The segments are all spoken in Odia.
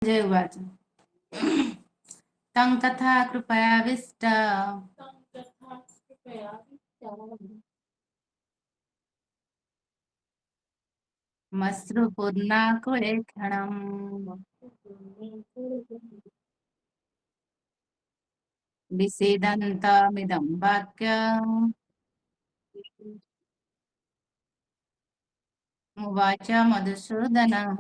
संजय उवाच तं तथा कृपयाविष्ट मश्रुपूर्णाकुले क्षणम् विषीदन्तमिदं वाक्यम् उवाच मधुसूदनः।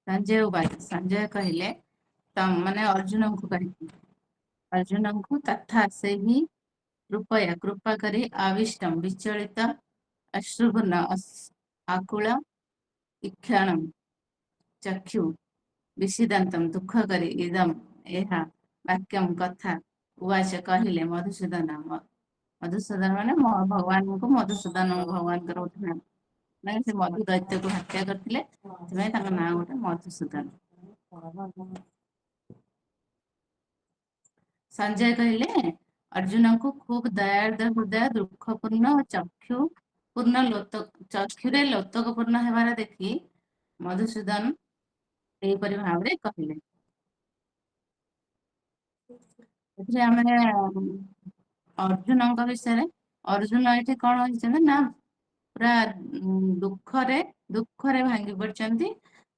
संजय उवाच संजय कहले तम माने अर्जुन को कही अर्जुन को तथा से ही कृपा करी आविष्टम विचलित अश्रुपूर्ण आकुल इक्षणम चक्षु विषीदंतम दुख करी इदम एहा वाक्यम कथा उवाच कहले मधुसूदन मधुसूदन माने भगवान को मधुसूदन भगवान गोटे नाम ମାନେ ସେ ମଧୁ ଦୈତ୍ୟକୁ ହତ୍ୟା କରିଥିଲେ ସେଥିପାଇଁ ତାଙ୍କ ନାଁ ଗୋଟେ ମଧୁସୂଦନ। संजय कहले अर्जुन को खूब दयार्द हृदय दुखपूर्ण चक्षु पूर्ण चक्षुरे लोतक पूर्ण हेबार देखि मधुसूदन एहिपरि भाବରେ କହିଲେ। ଏଥିରେ ଆମେ अर्जुनଙ୍କ ବିଷୟରେ अर्जुन ଏଠି କଣ ହେଇଛନ୍ତି ନା ପୁରା ଦୁଃଖରେ ଭାଙ୍ଗି ପଡିଛନ୍ତି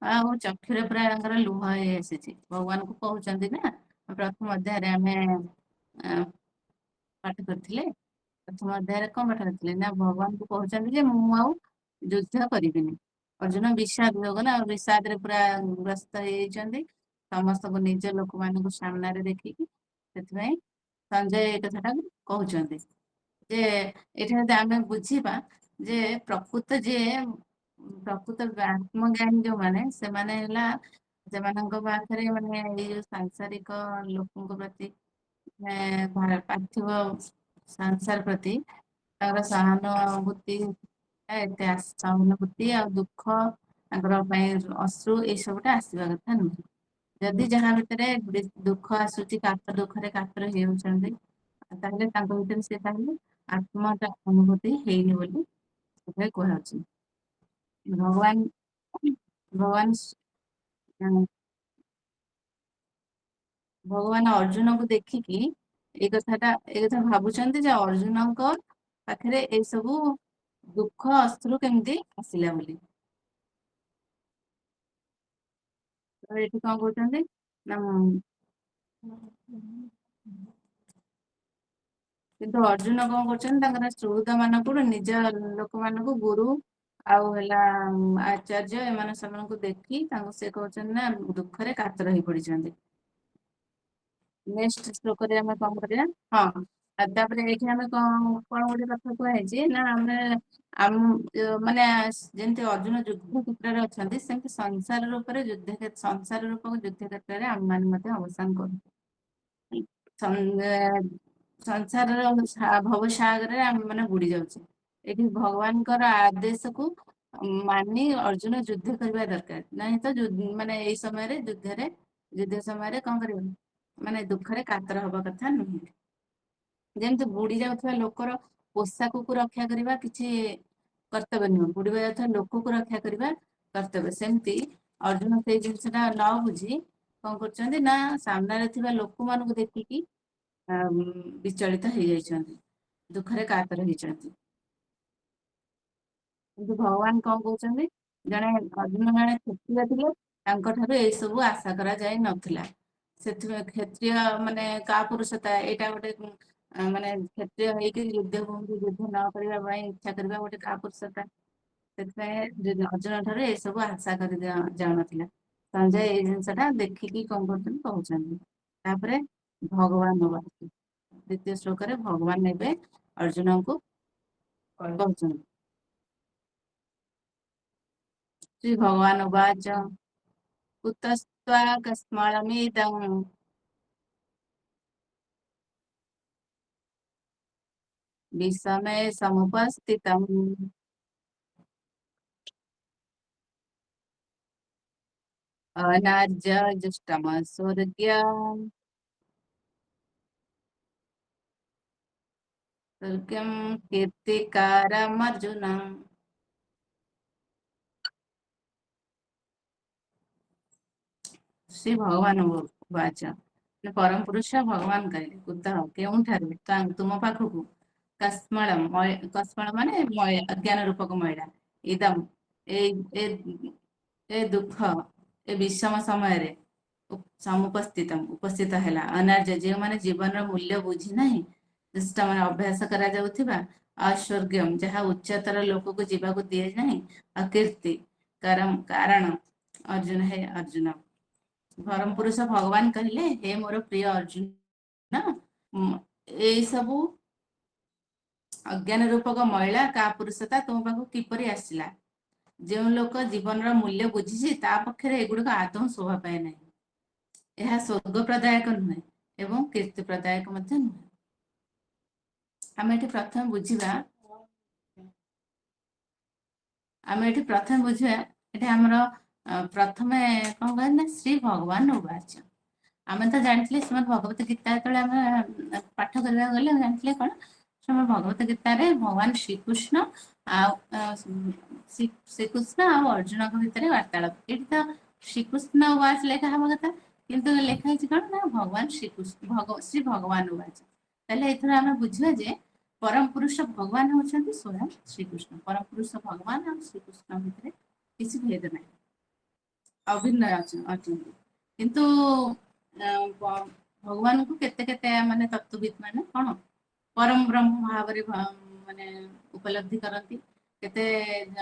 ଆଉ ଚକ୍ଷୁରେ ପୁରା ତାଙ୍କର ଲୁହ ହେଇ ଆସିଛି ଭଗବାନଙ୍କୁ କହୁଛନ୍ତି ନା ପ୍ରଥମ ଅଧ୍ୟାୟରେ ଆମେ ପାଠ କରିଥିଲେ ପ୍ରଥମ ଅଧ୍ୟାୟରେ କଣ ପାଠ କରିଥିଲେ ନା ଭଗବାନଙ୍କୁ କହୁଛନ୍ତି ଯେ ମୁଁ ଆଉ ଯୁଦ୍ଧ କରିବିନି अर्जुन विषाद ହେଇଗଲା ଆଉ ବିଷାଦରେ ପୁରା ଗ୍ରସ୍ତ ହେଇଯାଇଛନ୍ତି ସମସ୍ତଙ୍କୁ ନିଜ ଲୋକମାନଙ୍କୁ ସାମ୍ନାରେ ଦେଖିକି ସେଥିପାଇଁ ସଞ୍ଜୟ ଏ କଥାଟାକୁ କହୁଛନ୍ତି ଯେ ଏଠି ଯଦି ଆମେ ବୁଝିବା ଯେ ପ୍ରକୃତ ଆତ୍ମଜ୍ଞାନୀ ଯୋଉମାନେ ସେମାନେ ହେଲା ସେମାନଙ୍କ ପାଖରେ ମାନେ ଏଇ ଯୋଉ ସାଂସାରିକ ଲୋକଙ୍କ ପ୍ରତି ପାର୍ଥିବ ସଂସାର ପ୍ରତି ତାଙ୍କର ସହାନୁଭୂତି ଏତେ ସହାନୁଭୂତି ଆଉ ଦୁଃଖ ତାଙ୍କର ପାଇଁ ଅଶ୍ରୁ ଏଇ ସବୁଟା ଆସିବା କଥା ନୁହେଁ ଯଦି ଯାହା ଭିତରେ ଦୁଃଖ ଆସୁଛି ଦୁଃଖରେ କାତର ହେଉଛନ୍ତି ତାହେଲେ ତାଙ୍କ ଭିତରେ ସେ ତାହେଲେ ଆତ୍ମଟା ଅନୁଭୂତି ହେଇନି ବୋଲି ସେଥିରେ କୁହାଯାଉଛି ଭଗବାନ ଭଗବାନ ଭଗବାନ ଅର୍ଜୁନକୁ ଦେଖିକି ଏଇ କଥା ଭାବୁଛନ୍ତି ଯେ ଅର୍ଜୁନଙ୍କ ପାଖରେ ଏଇ ସବୁ ଦୁଃଖ ଅଶ୍ରୁ କେମିତି ଆସିଲା ବୋଲି ତ ଏଠି କଣ କହୁଛନ୍ତି ନା କିନ୍ତୁ ଅର୍ଜୁନ କଣ କରୁଛନ୍ତି ତାଙ୍କର ସୁହୃତ ମାନଙ୍କୁ ନିଜ ଲୋକମାନଙ୍କୁ ଗୁରୁ ଆଉ ହେଲା ଆଚାର୍ଯ୍ୟ ଏମାନେ ସେମାନଙ୍କୁ ଦେଖି ତାଙ୍କୁ ସେ କହୁଛନ୍ତି ନା ଦୁଃଖରେ କାତର ହେଇ ପଡିଛନ୍ତି ନେକ୍ସଟ ଶ୍ଲୋକରେ ଆମେ କଣ କରିବା ହଁ ଆଉ ତାପରେ ଏଇଠି ଆମେ କଣ ଗୋଟେ କଥା କୁହାହେଇଛି ନା ଆମେ ଆମ ମାନେ ଯେମିତି ଅର୍ଜୁନ ଯୁଦ୍ଧ କ୍ଷେତ୍ରରେ ଅଛନ୍ତି ସେମିତି ସଂସାର ରୂପରେ ସଂସାର ରୂପକ ଯୁଦ୍ଧ କ୍ଷେତ୍ରରେ ଆମମାନେ ମଧ୍ୟ ଅବସ୍ଥାନ କରୁ ସଂସାରର ଭବସାଗରରେ ଆମେ ମାନେ ବୁଡି ଯାଉଛେ ଏଠି ଭଗବାନଙ୍କର ଆଦେଶକୁ ମାନି ଅର୍ଜୁନ ଯୁଦ୍ଧ କରିବା ଦରକାର ନାହିଁ ତ ମାନେ ଏଇ ସମୟରେ ଯୁଦ୍ଧ ସମୟରେ କଣ କରିବ ମାନେ ଦୁଃଖରେ କାତର ହବା କଥା ନୁହେଁ ଯେମିତି ବୁଡି ଯାଉଥିବା ଲୋକର ପୋଷାକକୁ ରକ୍ଷା କରିବା କିଛି କର୍ତ୍ତବ୍ୟ ନୁହଁ ବୁଡିବା ଯାଉଥିବା ଲୋକକୁ ରକ୍ଷା କରିବା କର୍ତ୍ତବ୍ୟ ସେମିତି ଅର୍ଜୁନ ସେଇ ଜିନିଷ ଟା ନ ବୁଝି କଣ କରୁଛନ୍ତି ନା ସାମ୍ନାରେ ଥିବା ଲୋକମାନଙ୍କୁ ଦେଖିକି ବିଚଳିତ ହେଇଯାଇଛନ୍ତି ଦୁଃଖରେ କାତର ହେଇଛନ୍ତି କିନ୍ତୁ ଭଗବାନ କଣ କହୁଛନ୍ତି ଜଣେ ଅର୍ଜୁନ ଜଣେ କ୍ଷତ୍ରିୟ ଥିଲେ ତାଙ୍କ ଠାରୁ ଏଇ ସବୁ ଆଶା କରାଯାଇ ନଥିଲା ସେଥିପାଇଁ କ୍ଷତ୍ରିୟ ମାନେ କା ପୁରୁଷତା ଏଇଟା ଗୋଟେ ମାନେ କ୍ଷତ୍ରିୟ ହେଇକି ଯୁଦ୍ଧ ନ କରିବା ପାଇଁ ଇଚ୍ଛା କରିବା ଗୋଟେ କାପୁରୁଷତା ସେଥିପାଇଁ ଅର୍ଜୁନ ଠାରୁ ଏସବୁ ଆଶା କରି ଯାଉନଥିଲା ସଞ୍ଜୟ ଏଇ ଜିନିଷ ଟା ଦେଖିକି କଣ କରୁଛନ୍ତି କହୁଛନ୍ତି ତାପରେ ଭଗବାନ ଦ୍ଵିତୀୟ ଶ୍ଲୋକରେ ଭଗବାନ ଏବେ ଅର୍ଜୁନଙ୍କୁ କହୁଛନ୍ତି ଶ୍ରୀ ଭଗବାନ ଉବାଚ କୁତସ୍ତ୍ୱାକସ୍ମାଳମିଦଂ ବିଷମେ ସमुपस्थितम् अनार्यजुष्टमसुर्ग्य स्वर्गं कीर्तिकारमर्जुन श्री भगवान उवाच परम पुरुष भगवान कहले कुतः केउठारु तुम पाखकु कस्मल माने अज्ञान रूपक मैला इदम ए ए ए दुख ए विषम समय उपस्थित है अनार्य जो मैंने जीवन मूल्य बुझी ना दुष्ट मान अभ्यास करा ऐश्वर्यम जहाँ उच्चतर लोक को जीवाक दिए ना अकीर्ति कारण अर्जुन है अर्जुन परम पुरुष भगवान कहले हे मोर प्रिय अर्जुन ये सब अज्ञान रूपक महिला का पुरुषता तुम पाक किपरि आसिला जो लोक जीवन मूल्य बुझी ता पक्षरे एगुड़िक आदौ शोभा पाए ना यह स्वर्ग प्रदायक नुहे एवं कीर्ति प्रदायक नुहे आम ये प्रथम बुझा आम ये प्रथम बुझा ये आमर प्रथम कौन कहना श्री भगवान उवाच आम तो जानते श्रीमद भगवत गीता जो पाठ करने गले जानते कौन श्रीमद भगवत गीता भगवान श्रीकृष्ण श्रीकृष्ण अर्जुन भितर वार्तालाप ये तो श्रीकृष्ण उवाच लेखा हवा कथा किंतु लेखाई कौन ना भगवान श्रीकृष्ण श्री भगवान उवाच ताले एथर आम बुझा जे परम पुरुष भगवान होचंती स्वयं श्रीकृष्ण परम पुरुष भगवान और श्रीकृष्ण भितर किसी भेद ना अभिन्न अच्छा किंतु भगवान को केते केते माने तत्वविद माने कौन परम ब्रह्म भाव माने उपलब्धि करती केतेक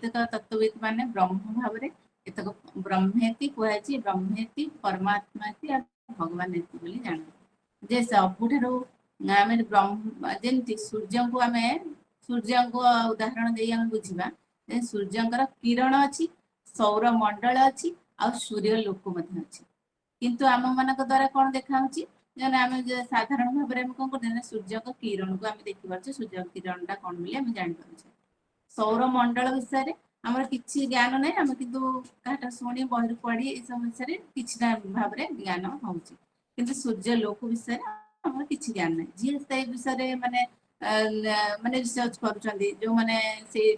तत्वविद माने ब्रह्म भाव केतक ब्रह्मेति कहछि ब्रह्मेति परमात्मा भगवान जान जे सबुठारू आम ब्रह्म जमी सूर्य को आम सूर्य को उदाहरण दे बुझा सूर्य किरण अच्छी सौर मंडल अच्छी आ सूर्य लोक अच्छी किंतु आम मान द्वारा कौन देखा आम साधारण भाव में कौन करते सूर्य किरण को आम देखिपे सूर्य किरण टा कौन बोली आम जापर सौर मंडल विषय आमर किसी ज्ञान ना आम कि शुणी बही पढ़ी ये सब विषय किसी भाव में ज्ञान हो सूर्य लोक विषय आम किसी ज्ञान ना जी से विषय माने माने रिसर्च करुँच जो मैंने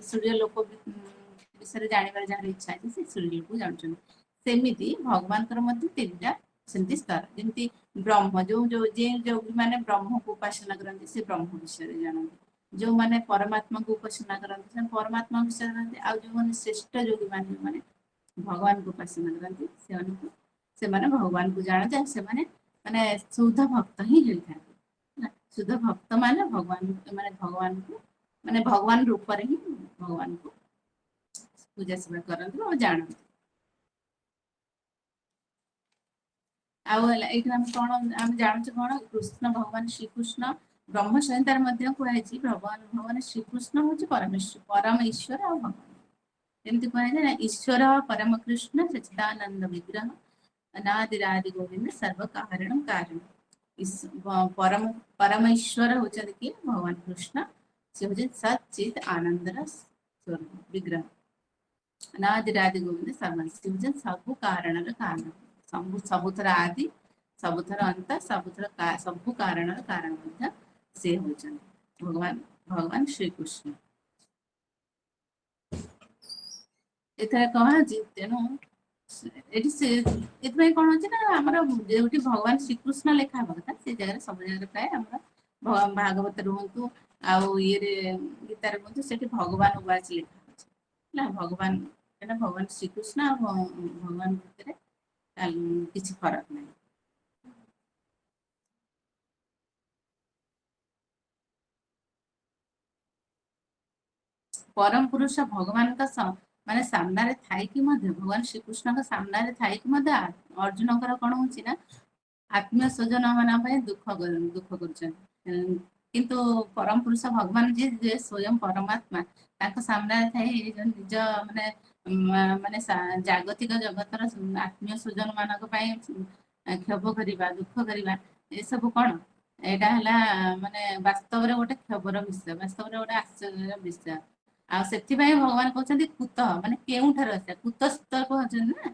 सूर्य लोक विषय जानवर जार इच्छा है से सूर्य लोक जानते सेमती भगवान तीन सेमती स्तर जमी ब्रह्म जो जो जो मैंने ब्रह्म को उपासना करते से ब्रह्म विषय जानते जो मैंने परमात्मा को उपासना करते परमात्मा विषय जानते आ जो मैंने श्रेष्ठ योगी माने भगवान को उपासना करते से भगवान को जानते से माने शुद्ध भक्त ही होता है शुद्ध भक्त माने भगवान माने भगवान को माने भगवान रूप ही भगवान को पूजा सेवा करते और जानते कौन आम जानते कौन कृष्ण भगवान श्रीकृष्ण ब्रह्म संहितार कहुई भगवान भगवान श्रीकृष्ण हूँ परमेश्वर परम ईश्वर और भगवान जमी कहुए ईश्वर परम कृष्ण सच्चिदानंद विग्रह अनादिरादि गोविंद सर्व कारण कारण परम परम ईश्वर होती किए भगवान कृष्ण से हूँ सचित आनंदर स्वरूप विग्रह अनादिरादि गोविंद सर्व से हूँ सब कारण कारण सबुथर आदि सबुथर अंत सबुथर सबु कारण कारण से होचन भगवान भगवान श्रीकृष्ण एथर कहा तेणु ये कौन होची ना आमर जो भगवान श्रीकृष्ण लेखा हवा कथा से जगह सब जगह प्राय आम भागवत रुहतु आउ ये गीतार रुहतु से भगवान उवाच लेखा भगवान भगवान श्रीकृष्ण भगवान भितर किसी फरक नहीं परम पुरुष भगवान का माने सामने थाई कि भगवान श्रीकृष्ण का सामने थाई कि अर्जुन कौन हो आत्मीय स्वजन मान दुख दुख कर किंतु परम पुरुष भगवान जी स्वयं परमात्मा सामने थाई निज माने माने जागतिक जगतर आत्मीय स्वजन मान क्षोभ करवा दुख करवा ये सब कौन यहाँ माने वास्तव में गोटे क्षोभर विषय वास्तव में गोटे आश्चर्य विषय से भगवान कहते कुत माने केउठार आसा कुतस्थ कहते ना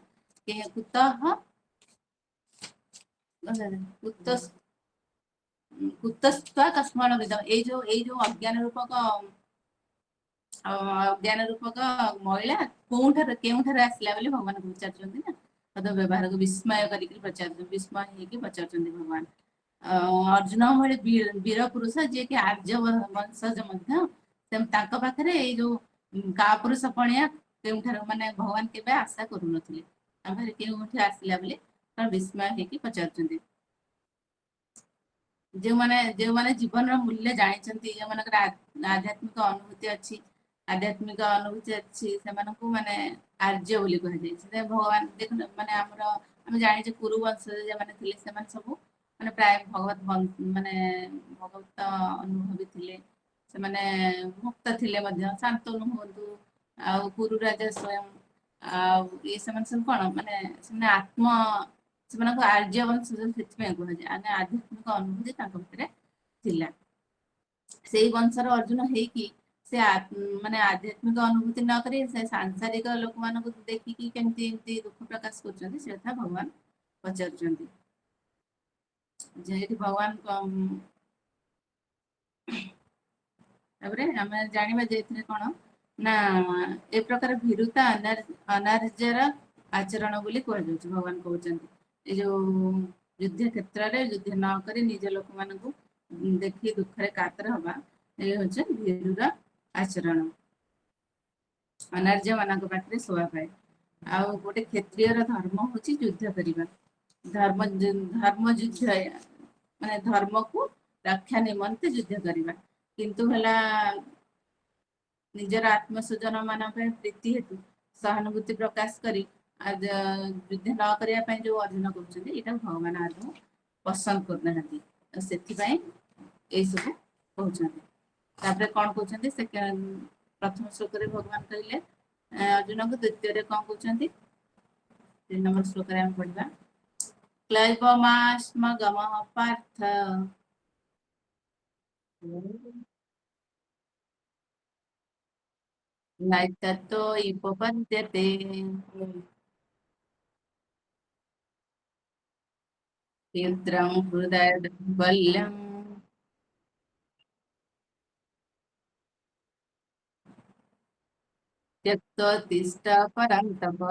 कुतस्थ कस्मल विद जो अज्ञान रूपक ଅଜ୍ଞାନ ରୂପକ ମହିଳା କେଉଁଠାରୁ ଆସିଲା ବୋଲି ଭଗବାନ ପଚାରୁଛନ୍ତି ନା, ପଦ ବ୍ୟବହାରକୁ ବିସ୍ମୟ କରିକି ପଚାରୁଛନ୍ତି, ବିସ୍ମୟ ହେଇକି ପଚାରୁଛନ୍ତି ଭଗବାନ। ଅର୍ଜୁନ ଭଳି ବୀର ପୁରୁଷ ଯିଏକି ଆର୍ଯ୍ୟ ବଂଶଜ ମଧ୍ୟ, ତାଙ୍କ ପାଖରେ ଏଇ ଯୋଉ କାପୁରୁଷ ପଣିଆ କେଉଁଠାରୁ, ମାନେ ଭଗବାନ କେବେ ଆଶା କରୁନଥିଲେ ଆମ ପାଖରେ କେଉଁଠି ଆସିଲା ବୋଲି ବିସ୍ମୟ ହେଇକି ପଚାରୁଛନ୍ତି। ଯେଉଁମାନେ ଜୀବନର ମୂଲ୍ୟ ଜାଣିଛନ୍ତି, ଯେଉଁମାନଙ୍କର ଆଧ୍ୟାତ୍ମିକ ଅନୁଭୂତି ଅଛି, ସେମାନଙ୍କୁ ମାନେ ଆର୍ଯ୍ୟ ବୋଲି କୁହାଯାଇଛି। ଭଗବାନ ଦେଖୁନ, ମାନେ ଆମେ ଜାଣିଛେ କୁରୁ ବଂଶଜ ଯେଉଁମାନେ ଥିଲେ ସେମାନେ ସବୁ ମାନେ ପ୍ରାୟ ମାନେ ଭଗବତ ଅନୁଭବୀ ଥିଲେ। ସେମାନେ ମୁକ୍ତ ଥିଲେ ମଧ୍ୟ, ଶାନ୍ତନୁ ହୁଅନ୍ତୁ ଆଉ କୁରୁ ରାଜା ସ୍ଵୟଂ, ଆଉ ସେମାନେ ସବୁ କଣ, ମାନେ ସେମାନେ ସେମାନଙ୍କୁ ଆର୍ଯ୍ୟ ବଂଶଜ ସେଥିପାଇଁ କୁହାଯାଏ। ଆଧ୍ୟାତ୍ମିକ ଅନୁଭୂତି ତାଙ୍କ ଭିତରେ ଥିଲା। ସେଇ ବଂଶର ଅର୍ଜୁନ ହେଇକି ସେ ମାନେ ଆଧ୍ୟାତ୍ମିକ ଅନୁଭୂତି ନ କରି ସେ ସାଂସାରିକ ଲୋକମାନଙ୍କୁ ଦେଖିକି କେମିତି ଏମିତି ଦୁଃଖ ପ୍ରକାଶ କରୁଛନ୍ତି, ସେ କଥା ଭଗବାନ ପଚାରୁଛନ୍ତି। ଯେହେତୁ ଭଗବାନ ତାପରେ ଆମେ ଜାଣିବା ଯେ ଏଥିରେ କଣ ନା, ଏ ପ୍ରକାର ଭୀରୁତା ଅନାର୍ଯ୍ୟର ଆଚରଣ ବୋଲି କୁହାଯାଉଛି। ଭଗବାନ କହୁଛନ୍ତି ଏ ଯୋଉ ଯୁଦ୍ଧ କ୍ଷେତ୍ରରେ ଯୁଦ୍ଧ ନ କରି ନିଜ ଲୋକମାନଙ୍କୁ ଦେଖି ଦୁଃଖରେ କାତର ହବା, ଏ ହଉଛି ଭୀରୁର ଆଚରଣ। ଅନାର୍ଯ୍ୟ ମାନଙ୍କ ପାଖରେ ଶୋଭା ପାଏ। ଆଉ ଗୋଟେ କ୍ଷତ୍ରିୟର ଧର୍ମ ହଉଛି ଯୁଦ୍ଧ କରିବା। ଧର୍ମ ଯୁଦ୍ଧ, ମାନେ ଧର୍ମକୁ ରକ୍ଷା ନିମନ୍ତେ ଯୁଦ୍ଧ କରିବା। କିନ୍ତୁ ହେଲା ନିଜର ଆତ୍ମସ୍ୱଜନ ମାନଙ୍କ ପାଇଁ ପ୍ରୀତି ହେତୁ ସହାନୁଭୂତି ପ୍ରକାଶ କରି ଯୁଦ୍ଧ ନ କରିବା ପାଇଁ ଯୋଉ ଅର୍ଜୁନ କରୁଛନ୍ତି, ଏଇଟା ଭଗବାନ ଆଦୌ ପସନ୍ଦ କରୁନାହାନ୍ତି। ସେଥିପାଇଁ ଏଇ ସବୁ କହୁଛନ୍ତି। ତାପରେ କଣ କହୁଛନ୍ତି, ସେ ପ୍ରଥମ ଶ୍ଲୋକରେ ଭଗବାନ କହିଲେ ଅର୍ଜୁନଙ୍କୁ, ଦ୍ୱିତୀୟରେ କଣ କହୁଛନ୍ତି 3 ନମ୍ବର ଶ୍ଲୋକରେ ଆମେ ପଢିବା, କ୍ଳୈବମାଶ୍ମଗମଃ ପାର୍ଥ ନୈତତ୍तो ଉପପଦ୍ୟତେ କ୍ଷୁଦ୍ରଂ ହୃଦୟ ଦୌର୍ବଲ୍ୟଂ त्यक्तोत्तिष्ठ परन्तप।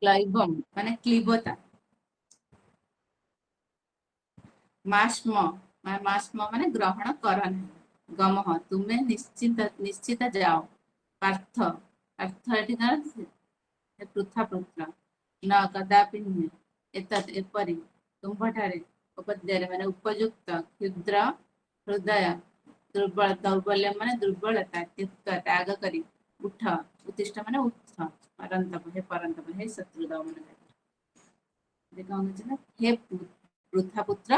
କ୍ଳୈବମ୍ ମାନେ କ୍ଲିବତା, ମାସ୍ମ ମାନେ ଗ୍ରହଣ କର ନାହିଁ, ଗମଃ ତୁମେ ନିଶ୍ଚିତ ଯାଅ, ପାର୍ଥ ଏଠି ପୃଥା ପୁତ୍ର, ନ କଦାପି ନୁହେଁ, ଏପରି ତୁମ୍ଭଠାରେ ଉପଦ୍ୟରେ ମାନେ ଉପଯୁକ୍ତ, କ୍ଷୁଦ୍ର ହୃଦୟ, ଦୌର୍ବଲ୍ୟ ମାନେ ଦୁର୍ବଳତା, ତ୍ୟକ୍ତ ତ୍ୟାଗ କରି, ଉଠ ଉତ୍ତିଷ୍ଠ ମାନେ ଉଠ, ପରନ୍ତପ ହେ ଶତ୍ରୁ ଦମନ। କଣ ହଉଛି ନା, ହେ ପୃଥା ପୁତ୍ର,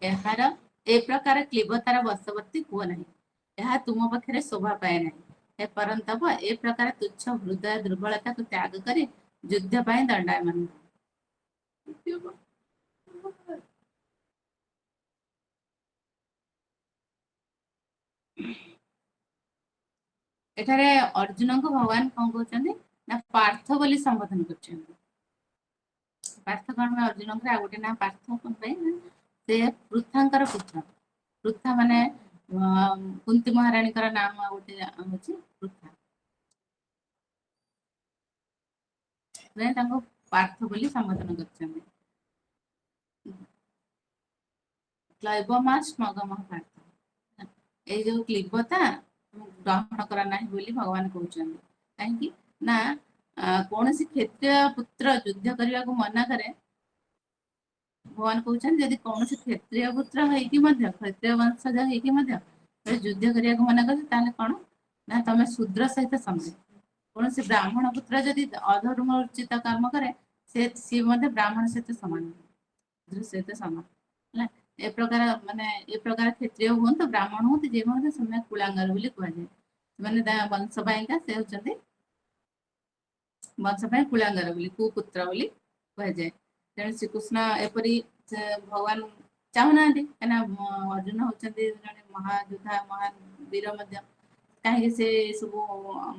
ଏହାର ଏ ପ୍ରକାର କ୍ଲିବତାର ବଶବର୍ତ୍ତୀ ହୁଅ ନାହିଁ, ଏହା ତୁମ ପାଖରେ ଶୋଭା ପାଏ ନାହିଁ। ହେ ପରନ୍ତପ, ଏ ପ୍ରକାର ତୁଚ୍ଛ ହୃଦୟ ଦୁର୍ବଳତାକୁ ତ୍ୟାଗ କରି ଯୁଦ୍ଧ ପାଇଁ ଦଣ୍ଡାୟମାନ। ଏଠାରେ ଅର୍ଜୁନଙ୍କୁ ଭଗବାନ କଣ କହୁଛନ୍ତି ନା, ପାର୍ଥ ବୋଲି ସମ୍ବୋଧନ କରୁଛନ୍ତି। ପାର୍ଥ କଣ ପାଇଁ ଅର୍ଜୁନଙ୍କର ଆଉ ଗୋଟେ ନା ପାର୍ଥ କଣ ପାଇଁ, ସେ ପୃଥାଙ୍କର ପୁତ୍ର। ପୃଥା ମାନେ କୁନ୍ତୀ ମହାରାଣୀଙ୍କର ନାମ ଆଉ ଗୋଟେ ହଉଛି ପୃଥା। ତାଙ୍କୁ ପାର୍ଥ ବୋଲି ସମ୍ବୋଧନ କରିଛନ୍ତି। କ୍ଳୈବମାଶ୍ମଗମଃ ପାର୍ଥ, ଏଇ ଯୋଉ କ୍ଲିବତା ଗ୍ରହଣ କର ନାହିଁ ବୋଲି ଭଗବାନ କହୁଛନ୍ତି। କାହିଁକି ନା, କୌଣସି କ୍ଷତ୍ରିୟ ପୁତ୍ର ଯୁଦ୍ଧ କରିବାକୁ ମନା କରେ, ଭଗବାନ କହୁଛନ୍ତି ଯଦି କୌଣସି କ୍ଷତ୍ରିୟ ପୁତ୍ର ହେଇକି ମଧ୍ୟ, କ୍ଷତ୍ରିୟ ବଂଶଜ ହେଇକି ମଧ୍ୟ ଯୁଦ୍ଧ କରିବାକୁ ମନା କରୁଛି, ତାହେଲେ କଣ ନା ତମେ ଶୂଦ୍ର ସହିତ ସମାନ। କୌଣସି ବ୍ରାହ୍ମଣ ପୁତ୍ର ଯଦି ଅଧର୍ମ ଉଚିତ କର୍ମ କରେ, ସିଏ ମଧ୍ୟ ବ୍ରାହ୍ମଣ ସହିତ ସମାନ ହେଲା। ଏ ପ୍ରକାର କ୍ଷତ୍ରିୟ ହୁଅନ୍ତୁ, ବ୍ରାହ୍ମଣ ହୁଅନ୍ତୁ, ଯେ ହୁଅନ୍ତୁ, ସେମାନେ କୁଳାଙ୍ଗାର ବୋଲି କୁହାଯାଏ। ସେମାନେ ତା ବଂଶ ପାଇଁକା ସେ ହଉଛନ୍ତି, ବଂଶ ପାଇଁ କୁଳାଙ୍ଗାର ବୋଲି, କୁପୁତ୍ର ବୋଲି କୁହାଯାଏ। ତେଣୁ ଶ୍ରୀକୃଷ୍ଣ ଏପରି ଭଗବାନ ଚାହୁଁନାହାନ୍ତି, କାହିଁକିନା ଅର୍ଜୁନ ହଉଛନ୍ତି ଜଣେ ମହାଯୋଦ୍ଧା, ମହାନ ବୀର ମଧ୍ୟ। କାହିଁକି ସେ ସବୁ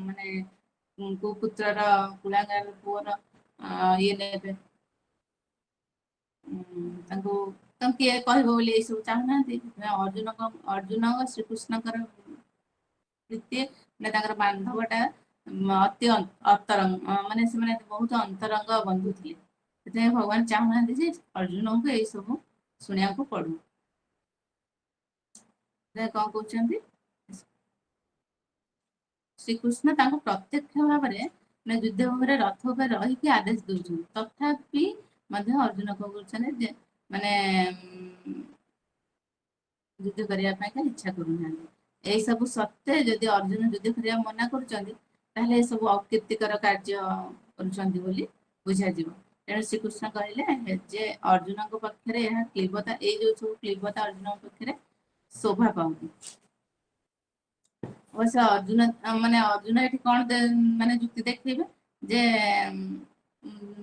ମାନେ କୁପୁତ୍ରର, କୁଳାଙ୍ଗାର ପୁଅର ଇଏ ନେବେ, ତାଙ୍କୁ ତମ କିଏ କହିବ ବୋଲି ଏଇ ସବୁ ଚାହୁଁନାହାନ୍ତି। ଅର୍ଜୁନ ଶ୍ରୀକୃଷ୍ଣଙ୍କର ପ୍ରୀତି ମାନେ ତାଙ୍କର ବାନ୍ଧବଟା ଅତି ଅନ୍ତରଙ୍ଗ, ମାନେ ସେମାନେ ବହୁତ ଅନ୍ତରଙ୍ଗ ବନ୍ଧୁ ଥିଲେ। ସେଥିପାଇଁ ଭଗବାନ ଚାହୁଁନାହାନ୍ତି ଯେ ଅର୍ଜୁନଙ୍କୁ ଏଇ ସବୁ ଶୁଣିବାକୁ ପଡୁ। କଣ କହୁଛନ୍ତି, ଶ୍ରୀକୃଷ୍ଣ ତାଙ୍କୁ ପ୍ରତ୍ୟକ୍ଷ ଭାବରେ ମାନେ ଯୁଦ୍ଧ ଭାବରେ ରଥ ଉପରେ ରହିକି ଆଦେଶ ଦଉଛନ୍ତି। ତଥାପି ମଧ୍ୟ ଅର୍ଜୁନ କଣ କରୁଛନ୍ତି ଯେ ମାନେ ଯୁଦ୍ଧ କରିବା ପାଇଁ ଇଚ୍ଛା କରୁନାହାନ୍ତି। ଏଇ ସବୁ ସତ୍ତ୍ୱେ ଯଦି ଅର୍ଜୁନ ଯୁଦ୍ଧ କରିବା ମନା କରୁଛନ୍ତି, ତାହେଲେ ଏ ସବୁ ଅକୀର୍ତ୍ତିକର କାର୍ଯ୍ୟ କରୁଛନ୍ତି ବୋଲି ବୁଝାଯିବ। ତେଣୁ ଶ୍ରୀକୃଷ୍ଣ କହିଲେ ଯେ ଅର୍ଜୁନଙ୍କ ପକ୍ଷରେ ଏହା କ୍ଲିବତା, ଏଇ ଯୋଉ ସବୁ କ୍ଲିବତା ଅର୍ଜୁନଙ୍କ ପକ୍ଷରେ ଶୋଭା ପାଉନି। ଅବଶ୍ୟ ଅର୍ଜୁନ ଏଠି କଣ ମାନେ ଯୁକ୍ତି ଦେଖେଇବେ ଯେ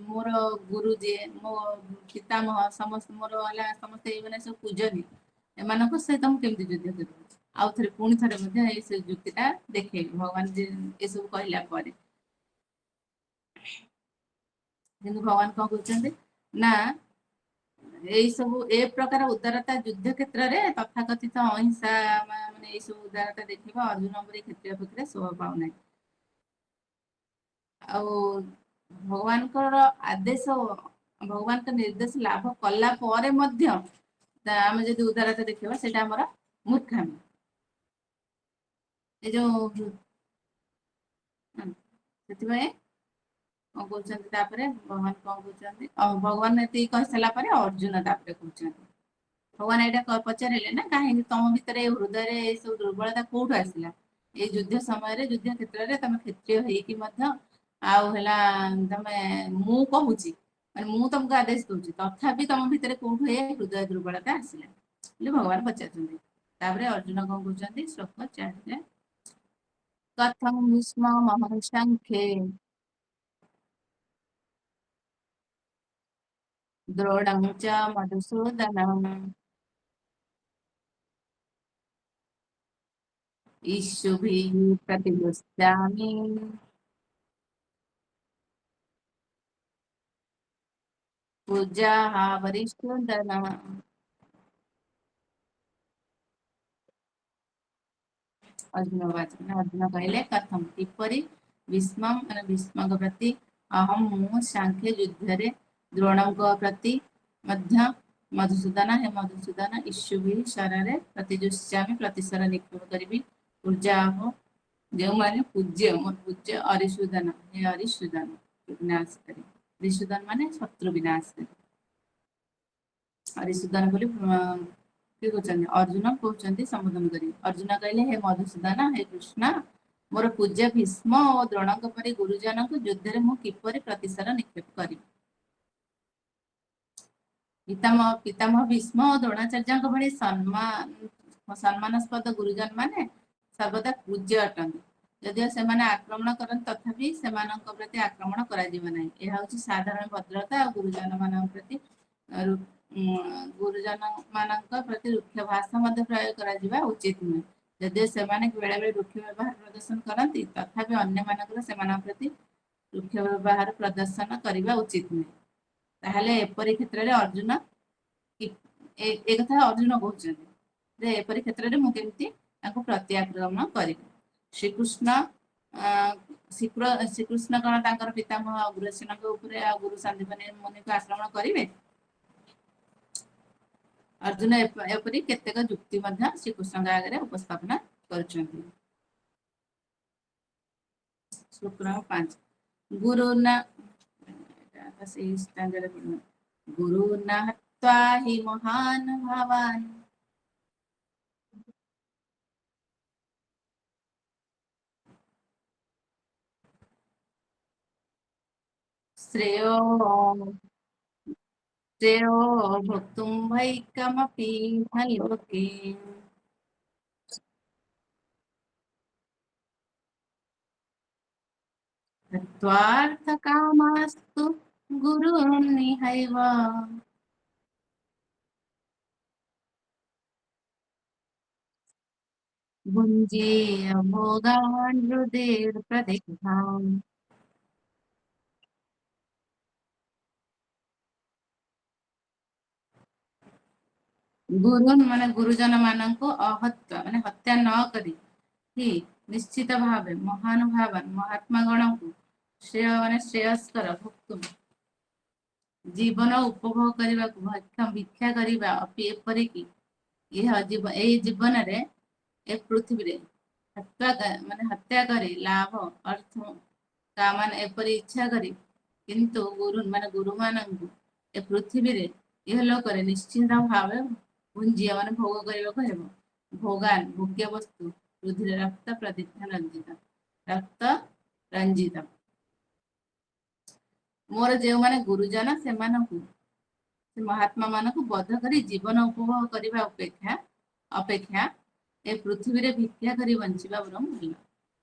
ମୋର ଗୁରୁ ଯିଏ ମୋ ପିତାମହ ସମସ୍ତେ ମୋର ହେଲା ସମସ୍ତେ ଏଇ ମାନେ ସବୁ ପୂଜନୀୟ, ଏମାନଙ୍କ ସହିତ ମୁଁ କେମିତି ଯୁଦ୍ଧ କରିବି। ଆଉ ଥରେ ପୁଣି ଥରେ ମଧ୍ୟ ଏଇ ସେ ଯୁକ୍ତି ଟା ଦେଖେଇବି ଭଗବାନ ଯେ ଏସବୁ କହିଲା ପରେ। କିନ୍ତୁ ଭଗବାନ କଣ କହୁଛନ୍ତି ନା ଏଇ ସବୁ ଏ ପ୍ରକାର ଉଦାରତା ଯୁଦ୍ଧ କ୍ଷେତ୍ରରେ ତଥାକଥିତ ଅହିଂସା ମାନେ ଏଇ ସବୁ ଉଦାରତା ଦେଖିବା ଅର୍ଜୁନ ପରି କ୍ଷତ୍ରିୟ ପକ୍ଷରେ ଶୋଭା ପାଉନାହିଁ। ଆଉ ଭଗବାନଙ୍କର ଆଦେଶ, ଭଗବାନଙ୍କ ନିର୍ଦ୍ଦେଶ ଲାଭ କଲା ପରେ ମଧ୍ୟ ଆମେ ଯଦି ଉଦାରତା ଦେଖିବା ସେଇଟା ଆମର ମୂର୍ଖାମି। ଏ ଯୋଉ ସେଥିପାଇଁ କଣ କହୁଛନ୍ତି ତାପରେ ଭଗବାନ କଣ କହୁଛନ୍ତି, ଭଗବାନ ଏତିକି କହିସାରିଲା ପରେ ଅର୍ଜୁନ ତାପରେ କହୁଛନ୍ତି। ଭଗବାନ ଏଇଟା ପଚାରିଲେ ନା କାହିଁକି ତମ ଭିତରେ ହୃଦୟରେ ଏଇ ସବୁ ଦୁର୍ବଳତା କୋଉଠୁ ଆସିଲା। ଏଇ ଯୁଦ୍ଧ ସମୟରେ ଯୁଦ୍ଧ କ୍ଷେତ୍ରରେ ତମେ କ୍ଷତ୍ରିୟ ହେଇକି ମଧ୍ୟ ଆଉ ହେଲା ତମେ ମୁଁ କହୁଛି ମାନେ ମୁଁ ତମକୁ ଆଦେଶ ଦଉଛି, ତଥାପି ତମ ଭିତରେ କୋଉଠୁ ଏ ହୃଦୟ ଦୁର୍ବଳତା ଆସିଲା ବୋଲି ଭଗବାନ ପଚାରୁଛନ୍ତି। ତାପରେ ଅର୍ଜୁନ କଣ କହୁଛନ୍ତି ଶ୍ଲୋକ 4 କଥଂ ଭୀଷ୍ମ ମହାସାଂଖ୍ୟେ ଦ୍ରୋଣଂ ଚ ମଧୁସୂଦନଂ ଇଷୁଭିଃ ପ୍ରତିଯୋତ୍ସ୍ୟାମି ପୂଜାଃ ପରିଷୋଦନ। ଅର୍ଜୁନ କହିଲେ କଥମ କିପରି ଭୀଷ୍ମ ମାନେ ଭୀଷ୍ମଙ୍କ ପ୍ରତି ମୁଁ ସାଂଖ୍ୟ ଯୁଦ୍ଧରେ ଦ୍ରୋଣଙ୍କ ପ୍ରତି ମଧ୍ୟ ମଧୁସୂଦନ ହେ ମଧୁସୂଦନ ଇଶୁଭି ସ୍ୱରରେ ପ୍ରତିଯୋତ୍ସ୍ୟାମି ପ୍ରତିଶର ନିକ୍ଷେପ କରିବି। ପୂଜାହ ଯେଉଁମାନେ ପୂଜ୍ୟ ମୋର ପୂଜ୍ୟ ଅରିସୁଦନ ହେ ଅରିସୁଦନ ବିନାଶ କରି, ରିସୁଦନ ମାନେ ଶତ୍ରୁ ବିନାଶ। ଅରିସୁଦନ ବୋଲି କିଏ କହୁଛନ୍ତି ଅର୍ଜୁନ କହୁଛନ୍ତି ସମ୍ବୋଧନ କରି। ଅର୍ଜୁନ କହିଲେ ହେ ମଧୁସୂଦନ ହେ କୃଷ୍ଣ ମୋର ପୂଜ୍ୟ ଭୀଷ୍ମ ଓ ଦ୍ରୋଣଙ୍କ ପରି ଗୁରୁଜନଙ୍କୁ ଯୁଦ୍ଧରେ ମୁଁ କିପରି ପ୍ରତିଶର ନିକ୍ଷେପ କରିବି। ପିତାମହ ଭୀଷ୍ମ ଓ ଦ୍ରୋଣାଚାର୍ଯ୍ୟଙ୍କ ଭଳି ସମ୍ମାନସ୍ପଦ ଗୁରୁଜନ ମାନେ ସର୍ବଦା ପୂଜ୍ୟ ଅଟନ୍ତି। ଯଦିଓ ସେମାନେ ଆକ୍ରମଣ କରନ୍ତି ତଥାପି ସେମାନଙ୍କ ପ୍ରତି ଆକ୍ରମଣ କରାଯିବ ନାହିଁ। ଏହା ହଉଛି ସାଧାରଣ ଭଦ୍ରତା ଆଉ ଗୁରୁଜନ ମାନଙ୍କ ପ୍ରତି ଗୁରୁଜନ ମାନଙ୍କ ପ୍ରତି ରୁକ୍ଷ ଭାଷା ମଧ୍ୟ ପ୍ରୟୋଗ କରାଯିବା ଉଚିତ ନୁହେଁ। ଯଦିଓ ସେମାନେ ବେଳେ ବେଳେ ରୁକ୍ଷ ବ୍ୟବହାର ପ୍ରଦର୍ଶନ କରନ୍ତି ତଥାପି ଅନ୍ୟ ମାନଙ୍କର ସେମାନଙ୍କ ପ୍ରତି ରୁକ୍ଷ ବ୍ୟବହାର ପ୍ରଦର୍ଶନ କରିବା ଉଚିତ ନୁହେଁ। ତାହେଲେ ଏପରି କ୍ଷେତ୍ରରେ ଅର୍ଜୁନ ଏ କଥା ଅର୍ଜୁନ କହୁଛନ୍ତି ଯେ ଏପରି କ୍ଷେତ୍ରରେ ମୁଁ କେମିତି ତାଙ୍କୁ ପ୍ରତି ଆକ୍ରମଣ କରିବି। ଶ୍ରୀକୃଷ୍ଣ ଶ୍ରୀକୃଷ୍ଣ କଣ ତାଙ୍କର ପିତାମହ ଅଗ୍ରସେନଙ୍କ ଉପରେ ଆଉ ଗୁରୁ ସାନ୍ଦୀପନୀ ମୁନିଙ୍କୁ ଆକ୍ରମଣ କରିବେ। ଅର୍ଜୁନ ଏପରି କେତେକ ଯୁକ୍ତି ମଧ୍ୟ ଶ୍ରୀକୃଷ୍ଣଙ୍କ ଆଗରେ ଉପସ୍ଥାପନା କରୁଛନ୍ତି। ଶ୍ଲୋକ 5 ଗୁରୁ ନା ଗୁରୁ ନା ହତ୍ୱା ହି ମହାନ ଭାବାନ ଶ୍ରେୟୋ ଶ୍ରେୟୋ ଭୋକ୍ତୁମ୍ ଭୈକମପି ନ ଲୋକେ। ହତ୍ୱାर्थକାମାस्तु गुरून्निहैव भुञ्जीय भोगान् हृदिर्प्रदिग्धाम्। ଗୁରୁ ମାନେ ଗୁରୁଜନ ମାନଙ୍କୁ ଅହତ୍ୟ ମାନେ ହତ୍ୟା ନ କରି କି ନିଶ୍ଚିତ ଭାବେ ମହାନୁଭାବାନ ମହାତ୍ମା ଗଣଙ୍କୁ ଶ୍ରେୟସ୍କର ଭକ୍ତୁ ଜୀବନ ଉପଭୋଗ କରିବାକୁ ଭିକ୍ଷା କରିବା ଏପରିକି ଏଇ ଜୀବନରେ ଏ ପୃଥିବୀରେ ହତ୍ୟା କରି ଲାଭ ଅର୍ଥ କାମାନ ଏପରି ଇଚ୍ଛା କରି କିନ୍ତୁ ଗୁରୁ ମାନଙ୍କୁ ଏ ପୃଥିବୀରେ ଲୋକରେ ନିଶ୍ଚିନ୍ତ ଭାବେ ମାନେ ଭୋଗ କରିବାକୁ ହେବ। ଭୋଗାନ ଭୋଗ୍ୟ ବସ୍ତୁ ରୁଧିର ରକ୍ତ ପ୍ରତିକ୍ଷା ରଞ୍ଜିତ ରକ୍ତ ରଞ୍ଜିତ ମୋର ଯେଉଁମାନେ ଗୁରୁଜନ ସେମାନଙ୍କୁ ସେ ମହାତ୍ମା ମାନଙ୍କୁ ବଧ କରି ଜୀବନ ଉପଭୋଗ କରିବା ଅପେକ୍ଷା ଏ ପୃଥିବୀରେ ଭିକ୍ଷା କରି ବଞ୍ଚିବା ବରଂ ଭଲ।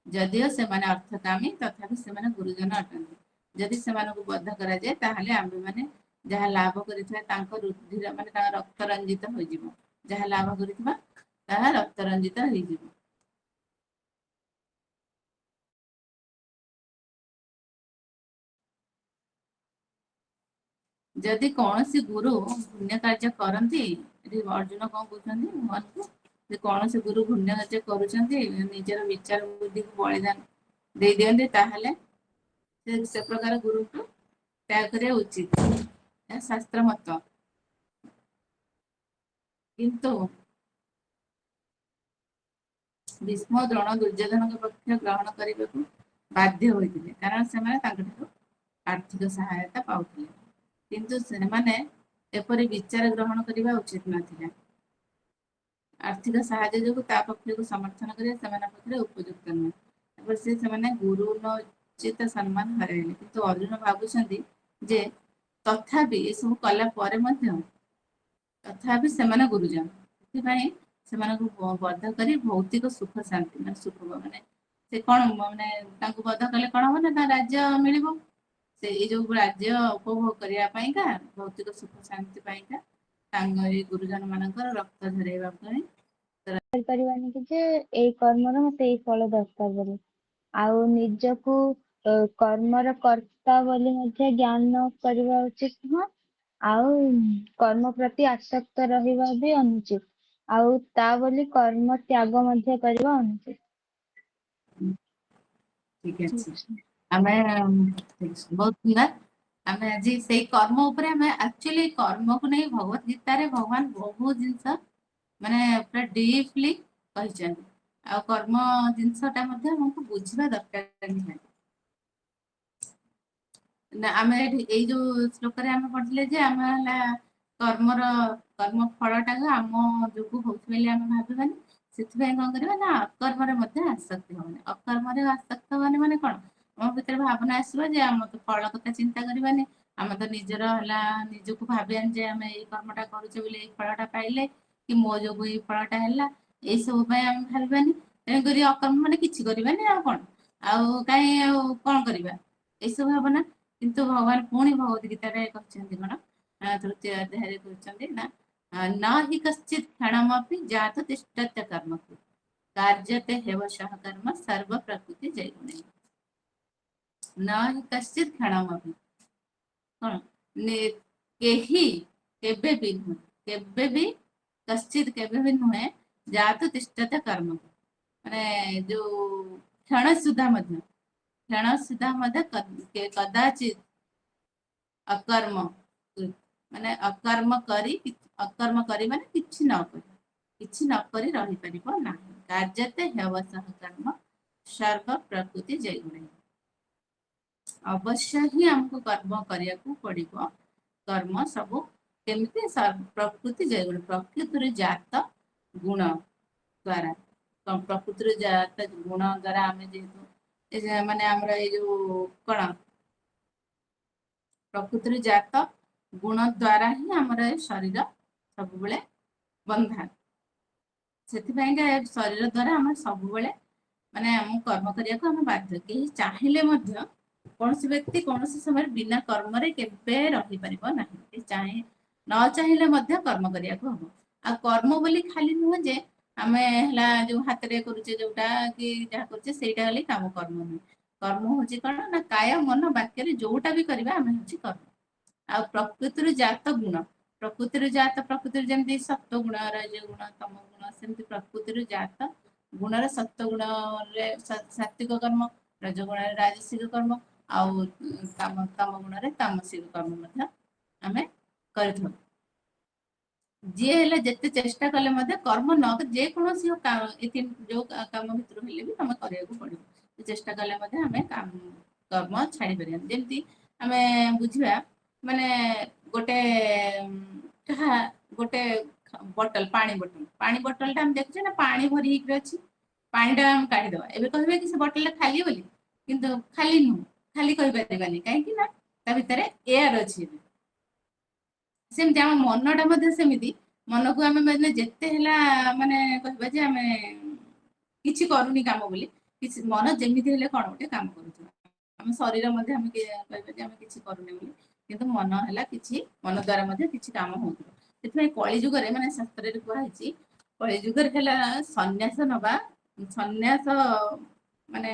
ଯଦିଓ ସେମାନେ ଅର୍ଥକାମୀ ତଥାପି ସେମାନେ ଗୁରୁଜନ ଅଟନ୍ତି। ଯଦି ସେମାନଙ୍କୁ ବଧ କରାଯାଏ ତାହେଲେ ଆମ୍ଭେମାନେ ଯାହା ଲାଭ କରିଥିବା ତାଙ୍କ ରୁଧିର ମାନେ ତାଙ୍କ ରକ୍ତ ରଞ୍ଜିତ ହୋଇଯିବ। ଯାହା ଲାଭ କରିଥିବା ତାହା ରକ୍ତ ରଞ୍ଜିତ ହେଇଯିବ। ଯଦି କୌଣସି ଗୁରୁ ପୁଣ୍ୟ କାର୍ଯ୍ୟ କରନ୍ତି, ଏଠି ଅର୍ଜୁନ କଣ କହୁଛନ୍ତି ଯେ କୌଣସି ଗୁରୁ ପୁଣ୍ୟ କାର୍ଯ୍ୟ କରୁଛନ୍ତି ନିଜର ବିଚାର ବୁଦ୍ଧିକୁ ବଳିଦାନ ଦେଇ ଦିଅନ୍ତି ତାହେଲେ ସେ ପ୍ରକାର ଗୁରୁକୁ ତ୍ୟାଗ କରିବା ଉଚିତ। ଏହା ଶାସ୍ତ୍ର ମତ। କିନ୍ତୁ ଭୀଷ୍ମ ଦ୍ରୋଣ ଦୁର୍ଯ୍ୟୋଧନଙ୍କ ପକ୍ଷ ଗ୍ରହଣ କରିବାକୁ ବାଧ୍ୟ ହୋଇଥିଲେ କାରଣ ସେମାନେ ତାଙ୍କଠାରୁ ଆର୍ଥିକ ସହାୟତା ପାଉଥିଲେ। କିନ୍ତୁ ସେମାନେ ଏପରି ବିଚାର ଗ୍ରହଣ କରିବା ଉଚିତ ନଥିଲା। ଆର୍ଥିକ ସାହାଯ୍ୟ ଯୋଗୁ ତା ପକ୍ଷକୁ ସମର୍ଥନ କରିବା ସେମାନଙ୍କ ପକ୍ଷରେ ଉପଯୁକ୍ତ ନୁହେଁ। ସେମାନେ ଗୁରୁ ଉଚିତ ସମ୍ମାନ ହରାଇଲେ କିନ୍ତୁ ଅର୍ଜୁନ ଭାବୁଛନ୍ତି ଯେ ତଥାପି ଏସବୁ କଲା ପରେ ମଧ୍ୟ ତଥାପି ସେମାନେ ଗୁରୁଜନ। ସେଥିପାଇଁ ସେମାନଙ୍କୁ ବଧ କରି ଭୌତିକ ସୁଖ ଶାନ୍ତି ମାନେ ସେ କଣ ମାନେ ତାଙ୍କୁ ବଧ କଲେ କଣ ହବ ନା ତା ରାଜ୍ୟ ମିଳିବ। ସେଇ ଯୋଉ ରାଜ୍ୟ ଉପଭୋଗ କରିବା ପାଇଁକା ଭୌତିକ ସୁଖ ଶାନ୍ତି ପାଇଁକା ତାଙ୍କ ଏଇ ଗୁରୁଜନ ମାନଙ୍କର ରକ୍ତ ଝରେଇବା ପାଇଁ କରିପାରିବାନି କି ଯେ ଏଇ କର୍ମର ମତେ ଏଇ ଫଳ ଦରକାର ବୋଲି। ଆଉ ନିଜକୁ କର୍ମର କର୍ତ୍ତା ବୋଲି ମଧ୍ୟ ଜ୍ଞାନ କରିବା ଉଚିତ ନୁହଁ। ଆଉ କର୍ମ ପ୍ରତି ଆସକ୍ତ ରହିବା ବି ଅନୁଚିତ। ଆଉ ତା ବୋଲି କର୍ମ ତ୍ୟାଗ ମଧ୍ୟ କରିବା ଅନୁଚିତ। ଠିକ ଅଛି ଆମେ ବହୁତ ଥିଲା। ଆମେ ଆଜି ସେଇ କର୍ମ ଉପରେ ଆମେ ଆକ୍ଚୁଆଲି କର୍ମକୁ ନେଇ ଭଗବତ ଗୀତାରେ ଭଗବାନ ବହୁତ ଜିନିଷ ମାନେ ପୁରା ଡିପଲି କହିଛନ୍ତି। ଆଉ କର୍ମ ଜିନିଷ ଟା ମଧ୍ୟ ଆମକୁ ବୁଝିବା ଦରକାର ନିହାତି। ନା ଆମେ ଏଇ ଯୋଉ ଶ୍ଲୋକରେ ଆମେ ପଢିଥିଲେ ଯେ ଆମେ ହେଲା କର୍ମ ଫଳ ଟାକୁ ଆମ ଯୋଗୁ ହଉଛି ବୋଲି ଆମେ ଭାବିବାନି। ସେଥିପାଇଁ କଣ କରିବା ନା ଅକର୍ମରେ ମଧ୍ୟ ଆସକ୍ତି ହବନି। ଅକର୍ମରେ ଆସକ୍ତ ହବନି ମାନେ କଣ? ମୋ ଭିତରେ ଭାବନା ଆସିବ ଯେ ଆମ ତ ଫଳ କଥା ଚିନ୍ତା କରିବାନି। ଆମେ ତ ନିଜର ହେଲା ନିଜକୁ ଭାବିବାନି ଯେ ଆମେ ଏଇ କର୍ମଟା କରୁଛେ ବୋଲି ଏଇ ଫଳ ଟା ପାଇଲେ। କି ମୋ ଯୋଗୁ ଏଇ ଫଳଟା ହେଲା ଏଇ ସବୁ ପାଇଁ ଆମେ ଭାବିବାନି। ତେଣୁକରି ଅକର୍ମ ମାନେ କିଛି କରିବାନି ଆଉ କଣ ଆଉ କାହିଁ ଆଉ କଣ କରିବା ଏଇସବୁ ଭାବନା। କିନ୍ତୁ ଭଗବାନ ପୁଣି ଭଗବତ ଗୀତାରେ କହିଛନ୍ତି କଣ ତୃତୀୟ ଅଧ୍ୟାୟରେ କହିଛନ୍ତି ନା ନା ହି କଶ୍ଚିତ୍ କ୍ଷଣମପି ଜାତ ତିଷ୍ଠତ୍ୟ କର୍ମକୁ କାର୍ଯ୍ୟତେ ହେବଶଃ କର୍ମ ସର୍ବ ପ୍ରକୃତି ଜୈଗୁଣେ। ନା ହି କଶ୍ଚିତ୍ କ୍ଷଣମପି କଣ କେହି କେବେ ବି ନୁହେଁ କେବେ ବି କଶ୍ଚିତ୍ କେବେ ବି ନୁହେଁ ଯାତ ତିଷ୍ଠତ୍ୟ କର୍ମ ମାନେ ଯୋଉ କ୍ଷଣ ସୁଧା ମଧ୍ୟ କ୍ଷଣ ସୁଧା ମଧ୍ୟ କଦାଚିତ୍ ଅକର୍ମ ମାନେ ଅକର୍ମ କରି ମାନେ କିଛି ନ କରି କିଛି ନକରି ରହିପାରିବ ନାହିଁ କାର୍ଯ୍ୟତେ ହେବଶଃ କର୍ମ ସର୍ବ ପ୍ରକୃତି ଜୈଗୁଣେ। ଅବଶ୍ୟ ହିଁ ଆମକୁ କର୍ମ କରିବାକୁ ପଡିବ କର୍ମ ସବୁ କେମିତି ପ୍ରକୃତି ଜୈଗୁଣେ ପ୍ରକୃତିରେ ଜାତ ଗୁଣ ଦ୍ଵାରା ପ୍ରକୃତିରେ ଜାତ ଗୁଣ ଦ୍ଵାରା ଆମେ ଯେହେତୁ ଏ ମାନେ ଆମର ଏଇ ଯୋଉ କଣ ପ୍ରକୃତିରେ ଜାତ ଗୁଣ ଦ୍ଵାରା ହିଁ ଆମର ଏ ଶରୀର ସବୁବେଳେ ବନ୍ଧା ସେଥିପାଇଁକା ଶରୀର ଦ୍ଵାରା ଆମର ସବୁବେଳେ ମାନେ ଆମକୁ କର୍ମ କରିବାକୁ ଆମେ ବାଧ୍ୟ କେହି ଚାହିଁଲେ ମଧ୍ୟ କୌଣସି ବ୍ୟକ୍ତି କୌଣସି ସମୟରେ ବିନା କର୍ମରେ କେବେ ରହିପାରିବ ନାହିଁ ଚାହେଁ ନ ଚାହିଁଲେ ମଧ୍ୟ କର୍ମ କରିବାକୁ ହବ ଆଉ କର୍ମ ବୋଲି ଖାଲି ନୁହଁ ଯେ ଆମେ ହେଲା ଯୋଉ ହାତରେ କରୁଛେ ଯୋଉଟା କି ଯାହା କରୁଛେ ସେଇଟା ହେଲେ କାମ କର୍ମ ନୁହେଁ। କର୍ମ ହଉଛି କଣ ନା କାୟ ମନ ବାକ୍ୟରେ ଯୋଉଟା ବି କରିବା ଆମେ ହଉଛି କର୍ମ ଆଉ ପ୍ରକୃତିରୁ ଜାତ ଗୁଣ ପ୍ରକୃତିରୁ ଜାତ ପ୍ରକୃତିରୁ ଯେମିତି ସତ୍ଵ ଗୁଣ ରଜ ଗୁଣ ତମ ଗୁଣ ସେମିତି ପ୍ରକୃତିରୁ ଜାତ ଗୁଣର ସତ୍ଵ ଗୁଣରେ ସାତ୍ଵିକ କର୍ମ, ରଜ ଗୁଣରେ ରାଜସିକ କର୍ମ, ଆଉ ତମ ଗୁଣରେ ତାମସିକ କର୍ମ ମଧ୍ୟ ଆମେ କରିଥାଉ। ଯିଏ ହେଲେ ଯେତେ ଚେଷ୍ଟା କଲେ ମଧ୍ୟ କର୍ମ ନ ଯେକୌଣସି ଯୋଉ କାମ ଭିତରୁ ହେଲେ ବି ତମେ କରିବାକୁ ପଡିବ। ଚେଷ୍ଟା କଲେ ମଧ୍ୟ ଆମେ କର୍ମ ଛାଡି ପାରିବାନି। ଯେମିତି ଆମେ ବୁଝିବା ମାନେ ଗୋଟେ କାହା ଗୋଟେ ପାଣି ବୋଟଲ ଟା ଆମେ ଦେଖୁଛେ ନା ପାଣି ଭରି ହେଇକି ଅଛି, ପାଣି ଟା ଆମେ କାଢିଦବା, ଏବେ କହିବା କି ସେ ବୋଟଲ ଟା ଖାଲି ବୋଲି, କିନ୍ତୁ ଖାଲି ନୁହଁ, ଖାଲି କହିପାରିବାନି, କାହିଁକି ନା ତା ଭିତରେ ଏୟାର ଅଛି। ସେମିତି ଆମ ମନଟା ମଧ୍ୟ ସେମିତି, ମନକୁ ଆମେ ମାନେ ଯେତେ ହେଲା ମାନେ କହିବା ଯେ ଆମେ କିଛି କରୁନି କାମ ବୋଲି, କିଛି ମନ ଯେମିତି ହେଲେ କଣ ଗୋଟେ କାମ କରୁଥିବା। ଆମ ଶରୀର ମଧ୍ୟ ଆମେ କହିବା ଯେ ଆମେ କିଛି କରୁନି ବୋଲି, କିନ୍ତୁ ମନ ହେଲା କିଛି, ମନ ଦ୍ଵାରା ମଧ୍ୟ କିଛି କାମ ହଉଥିବ। ସେଥିପାଇଁ କଳି ଯୁଗରେ ମାନେ ଶାସ୍ତ୍ରରେ କୁହାହେଇଛି, କଳି ଯୁଗରେ ହେଲା ସନ୍ନ୍ୟାସ ନବା, ସନ୍ନ୍ୟାସ ମାନେ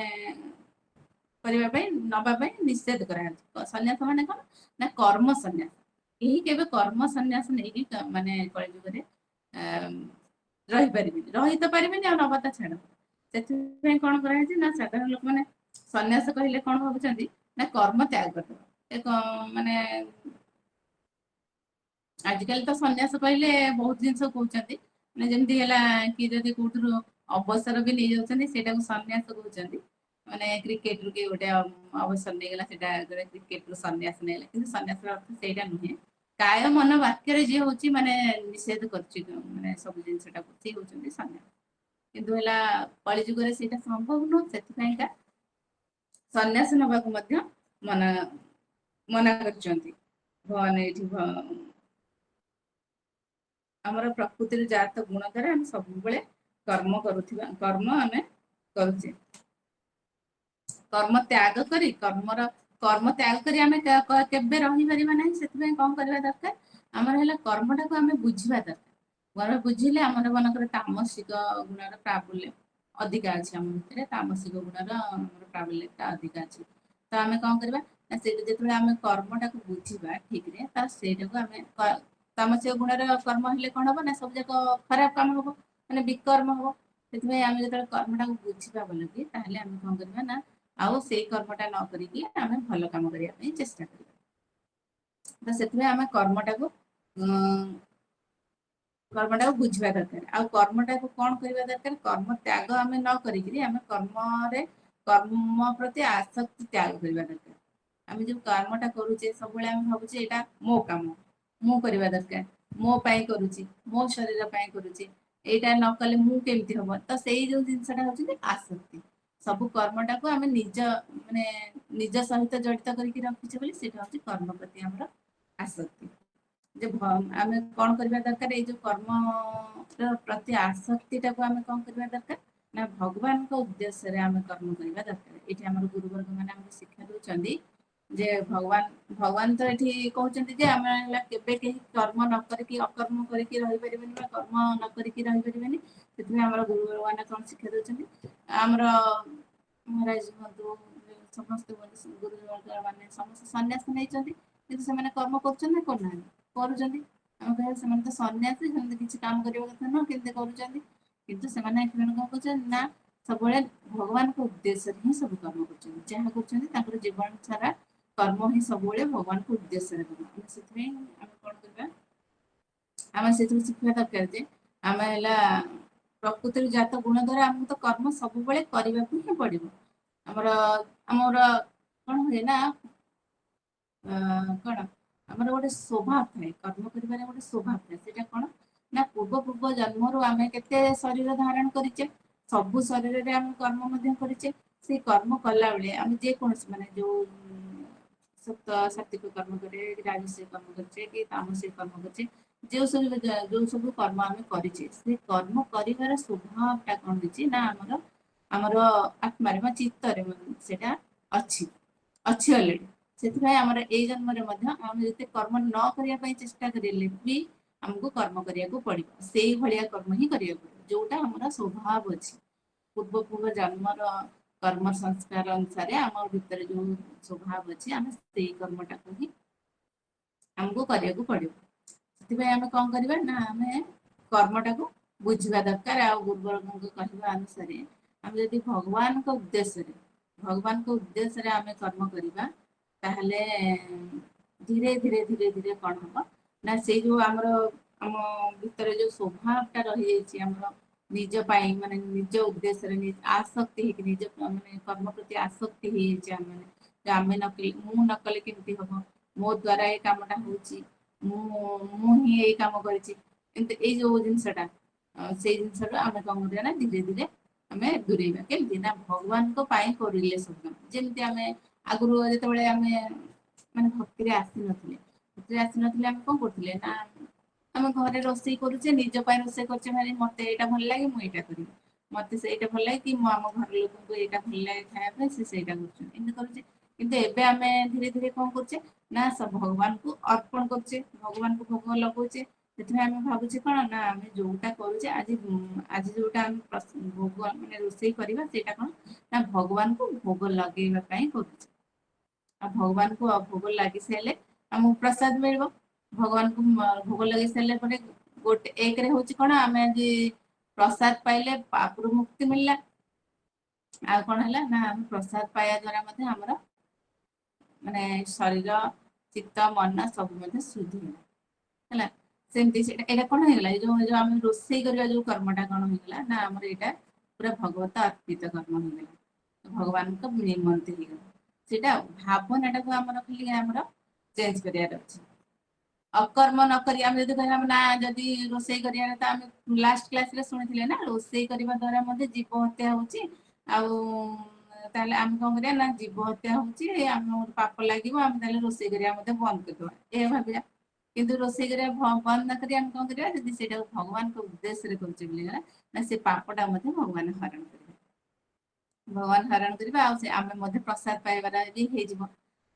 କରିବା ପାଇଁ ନବା ପାଇଁ ନିଷେଧ କରାଯାଇଛି। ସନ୍ନ୍ୟାସ ମାନେ କଣ ନା କର୍ମ ସନ୍ନ୍ୟାସ। କେହି କେବେ କର୍ମ ସନ୍ନ୍ୟାସ ନେଇକି ମାନେ କଳିଯୁଗରେ ରହିପାରିବେନି, ରହି ତ ପାରିବେନି ଆଉ ନବା ତ ଛାଡ। ସେଥିପାଇଁ କଣ କରାହେଇଛି ନା ସାଧାରଣ ଲୋକମାନେ ସନ୍ନ୍ୟାସ କହିଲେ କଣ ଭାବୁଛନ୍ତି ନା କର୍ମ ତ୍ୟାଗ କରିଦବା। ମାନେ ଆଜିକାଲି ତ ସନ୍ନ୍ୟାସ କହିଲେ ବହୁତ ଜିନିଷ କହୁଛନ୍ତି, ମାନେ ଯେମିତି ହେଲା କି ଯଦି କୋଉଥିରୁ ଅବସର ବି ନେଇଯାଉଛନ୍ତି ସେଇଟାକୁ ସନ୍ନ୍ୟାସ କହୁଛନ୍ତି। ମାନେ କ୍ରିକେଟ ରୁ କିଏ ଗୋଟେ ଅବସର ନେଇଗଲା, ସେଇଟା କ୍ରିକେଟ ରୁ ସନ୍ନ୍ୟାସ ନେଇଗଲା, କିନ୍ତୁ ସନ୍ନ୍ୟାସର ଅର୍ଥ ସେଇଟା ନୁହେଁ। କାୟ ମନ ବାକ୍ୟରେ ଯିଏ ହଉଛି ମାନେ ନିଷେଧ କରୁଛି ମାନେ ସବୁ ଜିନିଷଟାକୁ, ସିଏ ହଉଛନ୍ତି ସନ୍ନ୍ୟାସ। କିନ୍ତୁ ହେଲା କଳି ଯୁଗରେ ସେଇଟା ସମ୍ଭବ ନୁହଁ, ସେଥିପାଇଁକା ସନ୍ନ୍ୟାସ ନବାକୁ ମଧ୍ୟ ମନା କରିଛନ୍ତି। ଭଗବାନ ଏଇଠି ଆମର ପ୍ରକୃତିର ଜାତ ଗୁଣ ଦ୍ୱାରା ଆମେ ସବୁବେଳେ କର୍ମ ଆମେ କରୁଛେ। କର୍ମ ତ୍ୟାଗ କରି ଆମେ କେବେ ରହିପାରିବା ନାହିଁ। ସେଥିପାଇଁ କଣ କରିବା ଦରକାର, ଆମର ହେଲା କର୍ମଟାକୁ ଆମେ ବୁଝିବା ଦରକାର। ବୁଝିଲେ ଆମର ମନଙ୍କର ତାମସିକ ଗୁଣର ପ୍ରାବଲ୍ୟ ଅଧିକା ଅଛି, ଆମ ଭିତରେ ତାମସିକ ଗୁଣର ଆମର ପ୍ରାବଲ୍ୟତା ଅଧିକା ଅଛି। ତ ଆମେ କଣ କରିବା ନା ସେଇଟା ଯେତେବେଳେ ଆମେ କର୍ମଟାକୁ ବୁଝିବା ଠିକରେ, ତ ସେଇଟାକୁ ଆମେ ତାମସିକ ଗୁଣର କର୍ମ ହେଲେ କଣ ହବ ନା ସବୁ ଯାକ ଖରାପ କାମ ହବ, ମାନେ ବିକର୍ମ ହବ। ସେଥିପାଇଁ ଆମେ ଯେତେବେଳେ କର୍ମଟାକୁ ବୁଝିବା ଭଲ କି, ତାହେଲେ ଆମେ କଣ କରିବା ନା ଆଉ ସେଇ କର୍ମଟା ନ କରିକି ଆମେ ଭଲ କାମ କରିବା ପାଇଁ ଚେଷ୍ଟା କରିବା। ତ ସେଥିପାଇଁ ଆମେ କର୍ମଟାକୁ ବୁଝିବା ଦରକାର। ଆଉ କର୍ମଟାକୁ କଣ କରିବା ଦରକାର, କର୍ମ ତ୍ୟାଗ ଆମେ ନ କରିକିରି ଆମେ କର୍ମ ପ୍ରତି ଆସକ୍ତି ତ୍ୟାଗ କରିବା ଦରକାର। ଆମେ ଯୋଉ କର୍ମଟା କରୁଛେ ସବୁବେଳେ ଆମେ ଭାବୁଛେ ଏଇଟା ମୋ କାମ, ମୁଁ କରିବା ଦରକାର, ମୋ ପାଇଁ କରୁଛି, ମୋ ଶରୀର ପାଇଁ କରୁଛି, ଏଇଟା ନ କଲେ ମୁଁ କେମିତି ହବ। ତ ସେଇ ଯୋଉ ଜିନିଷଟା ହଉଛି ଆସକ୍ତି। ସବୁ କର୍ମଟାକୁ ଆମେ ନିଜ ସହିତ ଜଡିତ କରିକି ରଖିଛେ ବୋଲି ସେଇଟା ହଉଛି କର୍ମ ପ୍ରତି ଆମର ଆସକ୍ତି। ଯେ ଆମେ କଣ କରିବା ଦରକାର, ଏଇ ଯୋଉ କର୍ମର ପ୍ରତି ଆସକ୍ତି ଟାକୁ ଆମେ କଣ କରିବା ଦରକାର ନା ଭଗବାନଙ୍କ ଉଦ୍ଦେଶ୍ୟରେ ଆମେ କର୍ମ କରିବା ଦରକାର। ଏଇଠି ଆମର ଗୁରୁବର୍ଗ ମାନେ ଆମକୁ ଶିକ୍ଷା ଦଉଛନ୍ତି ଯେ ଭଗବାନ ତ ଏଠି କହୁଛନ୍ତି ଯେ ଆମେ ହେଲା କେବେ କେହି କର୍ମ ନ କରିକି ଅକର୍ମ କରିକି ରହିପାରିବେନି, ବା କର୍ମ ନ କରିକି ରହିପାରିବେନି। ସେଥିପାଇଁ ଆମର ଗୁରୁବର୍ଗ ମାନେ କଣ ଶିକ୍ଷା ଦଉଛନ୍ତି, ଆମର ମହାରାଜ ହୁଅନ୍ତୁ, ସମସ୍ତେ ଗୁରୁବର୍ଗ ମାନେ ସମସ୍ତେ ସନ୍ନ୍ୟାସ ନେଇଛନ୍ତି, କିନ୍ତୁ ସେମାନେ କର୍ମ କରୁଛନ୍ତି ନା କରୁନାହାନ୍ତି? କରୁଛନ୍ତି। ଆମେ କହିବା ସେମାନେ ତ ସନ୍ନ୍ୟାସୀ, ସେମିତି କିଛି କାମ କରିବା କଥା ନୁହଁ, କେମିତି କରୁଛନ୍ତି? କିନ୍ତୁ ସେମାନେ କଣ କରୁଛନ୍ତି ନା ସବୁବେଳେ ଭଗବାନଙ୍କ ଉଦ୍ଦେଶ୍ୟରେ ହିଁ ସବୁ କାମ କରୁଛନ୍ତି। ଯାହା କରୁଛନ୍ତି ତାଙ୍କର ଜୀବନ ସାରା କର୍ମ ହିଁ ସବୁବେଳେ ଭଗବାନଙ୍କ ଉଦ୍ଦେଶ୍ୟରେ କର୍ମ। ସେଥିପାଇଁ ଆମେ କଣ କରିବା, ଆମେ ସେଥିରୁ ଶିଖିବା ଦରକାର ଯେ ଆମେ ହେଲା ପ୍ରକୃତିର ଜାତ ଗୁଣ ଦ୍ୱାରା ଆମକୁ ତ କର୍ମ ସବୁବେଳେ କରିବାକୁ ହିଁ ପଡିବ। ଆମର କଣ ହୁଏ ନା କଣ ଆମର ଗୋଟେ ସ୍ୱଭାବ ଥାଏ, କର୍ମ କରିବାରେ ଗୋଟେ ସ୍ୱଭାବ ଥାଏ। ସେଇଟା କଣ ନା ପୂର୍ବ ଜନ୍ମରୁ ଆମେ କେତେ ଶରୀର ଧାରଣ କରିଛେ, ସବୁ ଶରୀରରେ ଆମେ କର୍ମ ମଧ୍ୟ କରିଛେ। ସେଇ କର୍ମ କଲା ବେଳେ ଆମେ ଯେକୌଣସି ମାନେ ଯୋଉ ସାତ୍ଵିକ କର୍ମ କରେ, ରାଜସିକ କର୍ମ କରିଛେ କି ତାମସିକ କର୍ମ କରିଛେ, ଯୋଉ ସବୁ କର୍ମ ଆମେ କରିଛେ, ସେ କର୍ମ କରିବାର ସ୍ୱଭାବ ଟା କଣ ହେଇଛି ନା ଆମର ଆତ୍ମାରେ ବା ଚିତ୍ତରେ ସେଟା ଅଛି ଅଲରେଡି। ସେଥିପାଇଁ ଆମର ଏଇ ଜନ୍ମରେ ମଧ୍ୟ ଆମେ ଯେତେ କର୍ମ ନ କରିବା ପାଇଁ ଚେଷ୍ଟା କରିଲେ ବି ଆମକୁ କର୍ମ କରିବାକୁ ପଡିବ। ସେଇ ଭଳିଆ କର୍ମ ହିଁ କରିବାକୁ ପଡିବ ଯୋଉଟା ଆମର ସ୍ୱଭାବ ଅଛି। ପୂର୍ବ ଜନ୍ମର କର୍ମ ସଂସ୍କାର ଅନୁସାରେ ଆମ ଭିତରେ ଯୋଉ ସ୍ୱଭାବ ଅଛି, ଆମେ ସେଇ କର୍ମଟାକୁ ହିଁ ଆମକୁ କରିବାକୁ ପଡିବ। ସେଥିପାଇଁ ଆମେ କଣ କରିବା ନା ଆମେ କର୍ମଟାକୁ ବୁଝିବା ଦରକାର। ଆଉ ଗୁରୁବର୍ଗଙ୍କ କହିବା ଅନୁସାରେ ଆମେ ଯଦି ଭଗବାନଙ୍କ ଉଦ୍ଦେଶ୍ୟରେ ଆମେ କର୍ମ କରିବା ତାହେଲେ ଧୀରେ ଧୀରେ ଧୀରେ ଧୀରେ କଣ ହବ ନା ସେଇ ଯୋଉ ଆମର ଆମ ଭିତରେ ଯୋଉ ସ୍ୱଭାବଟା ରହିଯାଇଛି ଆମର ନିଜ ପାଇଁ ମାନେ ନିଜ ଉଦ୍ଦେଶ୍ୟରେ ଆସକ୍ତି ହେଇକି ନିଜ ମାନେ କର୍ମ ପ୍ରତି ଆସକ୍ତି ହେଇଯାଇଛି ଆମେ ମୁଁ ନ କଲେ କେମିତି ହବ, ମୋ ଦ୍ଵାରା ଏଇ କାମଟା ହଉଛି, ମୁଁ ହିଁ ଏଇ କାମ କରିଛି, ଏମିତି ଏଇ ଯୋଉ ଜିନିଷଟା ସେଇ ଜିନିଷଟା ଆମେ କଣ କରିବା ନା ଧୀରେ ଧୀରେ ଆମେ ଦୂରେଇବା। କେମିତି ନା ଭଗବାନଙ୍କ ପାଇଁ କରିଲେ ସବୁ ଯେମିତି ଆମେ ଆଗରୁ ଯେତେବେଳେ ଆମେ ମାନେ ଭକ୍ତିରେ ଆସିନଥିଲେ ଆମେ କଣ କରୁଥିଲେ ନା ଆମେ ଘରେ ରୋଷେଇ କରୁଛେ, ନିଜ ପାଇଁ ରୋଷେଇ କରୁଛେ, ଭାରି ମତେ ଏଇଟା ଭଲ ଲାଗେ ମୁଁ ଏଇଟା କରିବି, ମତେ ସେଇଟା ଭଲ ଲାଗେ କି ମୁଁ ଆମ ଘର ଲୋକଙ୍କୁ ଏଇଟା ଭଲ ଲାଗେ ଖାଇବା ପାଇଁ ସେ ସେଇଟା କରୁଛନ୍ତି, ଏମିତି କରୁଛେ। କିନ୍ତୁ ଏବେ ଆମେ ଧୀରେ ଧୀରେ କଣ କରୁଛେ ନା ଭଗବାନଙ୍କୁ ଅର୍ପଣ କରୁଛେ, ଭଗବାନଙ୍କୁ ଭୋଗ ଲଗଉଛେ। ସେଥିପାଇଁ ଆମେ ଭାବୁଛେ କଣ ନା ଆମେ ଯୋଉଟା କରୁଛେ ଆଜି ଯୋଉଟା ଆମେ ଭୋଗ ମାନେ ରୋଷେଇ କରିବା ସେଇଟା କଣ ନା ଭଗବାନଙ୍କୁ ଭୋଗ ଲଗେଇବା ପାଇଁ କରୁଛେ। ଆଉ ଭଗବାନଙ୍କୁ ଭୋଗ ଲାଗି ସାରିଲେ ଆମକୁ ପ୍ରସାଦ ମିଳିବ। ଭଗବାନଙ୍କୁ ଭୋଗ ଲଗେଇ ସାରିଲା ପରେ ଗୋଟେ ଏକରେ ହଉଛି କଣ ଆମେ ଆଜି ପ୍ରସାଦ ପାଇଲେ ପାପରୁ ମୁକ୍ତି ମିଳିଲା। ଆଉ କଣ ହେଲା ନା ଆମେ ପ୍ରସାଦ ପାଇବା ଦ୍ଵାରା ମଧ୍ୟ ଆମର ମାନେ ଶରୀର ଚିତ୍ତ ମନ ସବୁ ମଧ୍ୟ ଶୁଦ୍ଧି ହେଲା। ହେଲା ସେମିତି ଏଇଟା କଣ ହେଇଗଲା ଏଇ ଯୋଉ ଆମେ ରୋଷେଇ କରିବା ଯୋଉ କର୍ମଟା କଣ ହେଇଗଲା ନା ଆମର ଏଇଟା ପୁରା ଭଗବତ ଅର୍ପିତ କର୍ମ ହେଇଗଲା, ଭଗବାନଙ୍କ ନିମନ୍ତେ ହେଇଗଲା ସେଇଟା। ଭାବନାଟାକୁ ଆମର ଖାଲି ଆମର ଚେଞ୍ଜ କରିବାର ଅଛି। ଅକର୍ମ ନକରି ଆମେ ଯଦି କହିବା ନା ଯଦି ରୋଷେଇ କରିବାରେ ତ ଆମେ ଲାଷ୍ଟ କ୍ଲାସରେ ଶୁଣିଥିଲେ ନା ରୋଷେଇ କରିବା ଦ୍ଵାରା ମଧ୍ୟ ଜୀବ ହତ୍ୟା ହଉଛି। ଆଉ ତାହେଲେ ଆମେ କଣ କରିବା ନା ଜୀବ ହତ୍ୟା ହଉଛି ଆମ ପାପ ଲାଗିବ, ଆମେ ତାହେଲେ ରୋଷେଇ କରିବା ମଧ୍ୟ ବନ୍ଦ କରିଦବା ଏହା ଭାବିବା। କିନ୍ତୁ ରୋଷେଇ କରିବା ବନ୍ଦ ନ କରି ଆମେ କଣ କରିବା ଯଦି ସେଇଟାକୁ ଭଗବାନଙ୍କ ଉଦ୍ଦେଶ୍ୟରେ କରୁଛେ ବୋଲି ନା ସେ ପାପଟା ମଧ୍ୟ ଭଗବାନ ହରଣ କରିବେ। ଭଗବାନ ହରଣ କରିବା ଆଉ ସେ ଆମେ ମଧ୍ୟ ପ୍ରସାଦ ପାଇବାର ବି ହେଇଯିବ।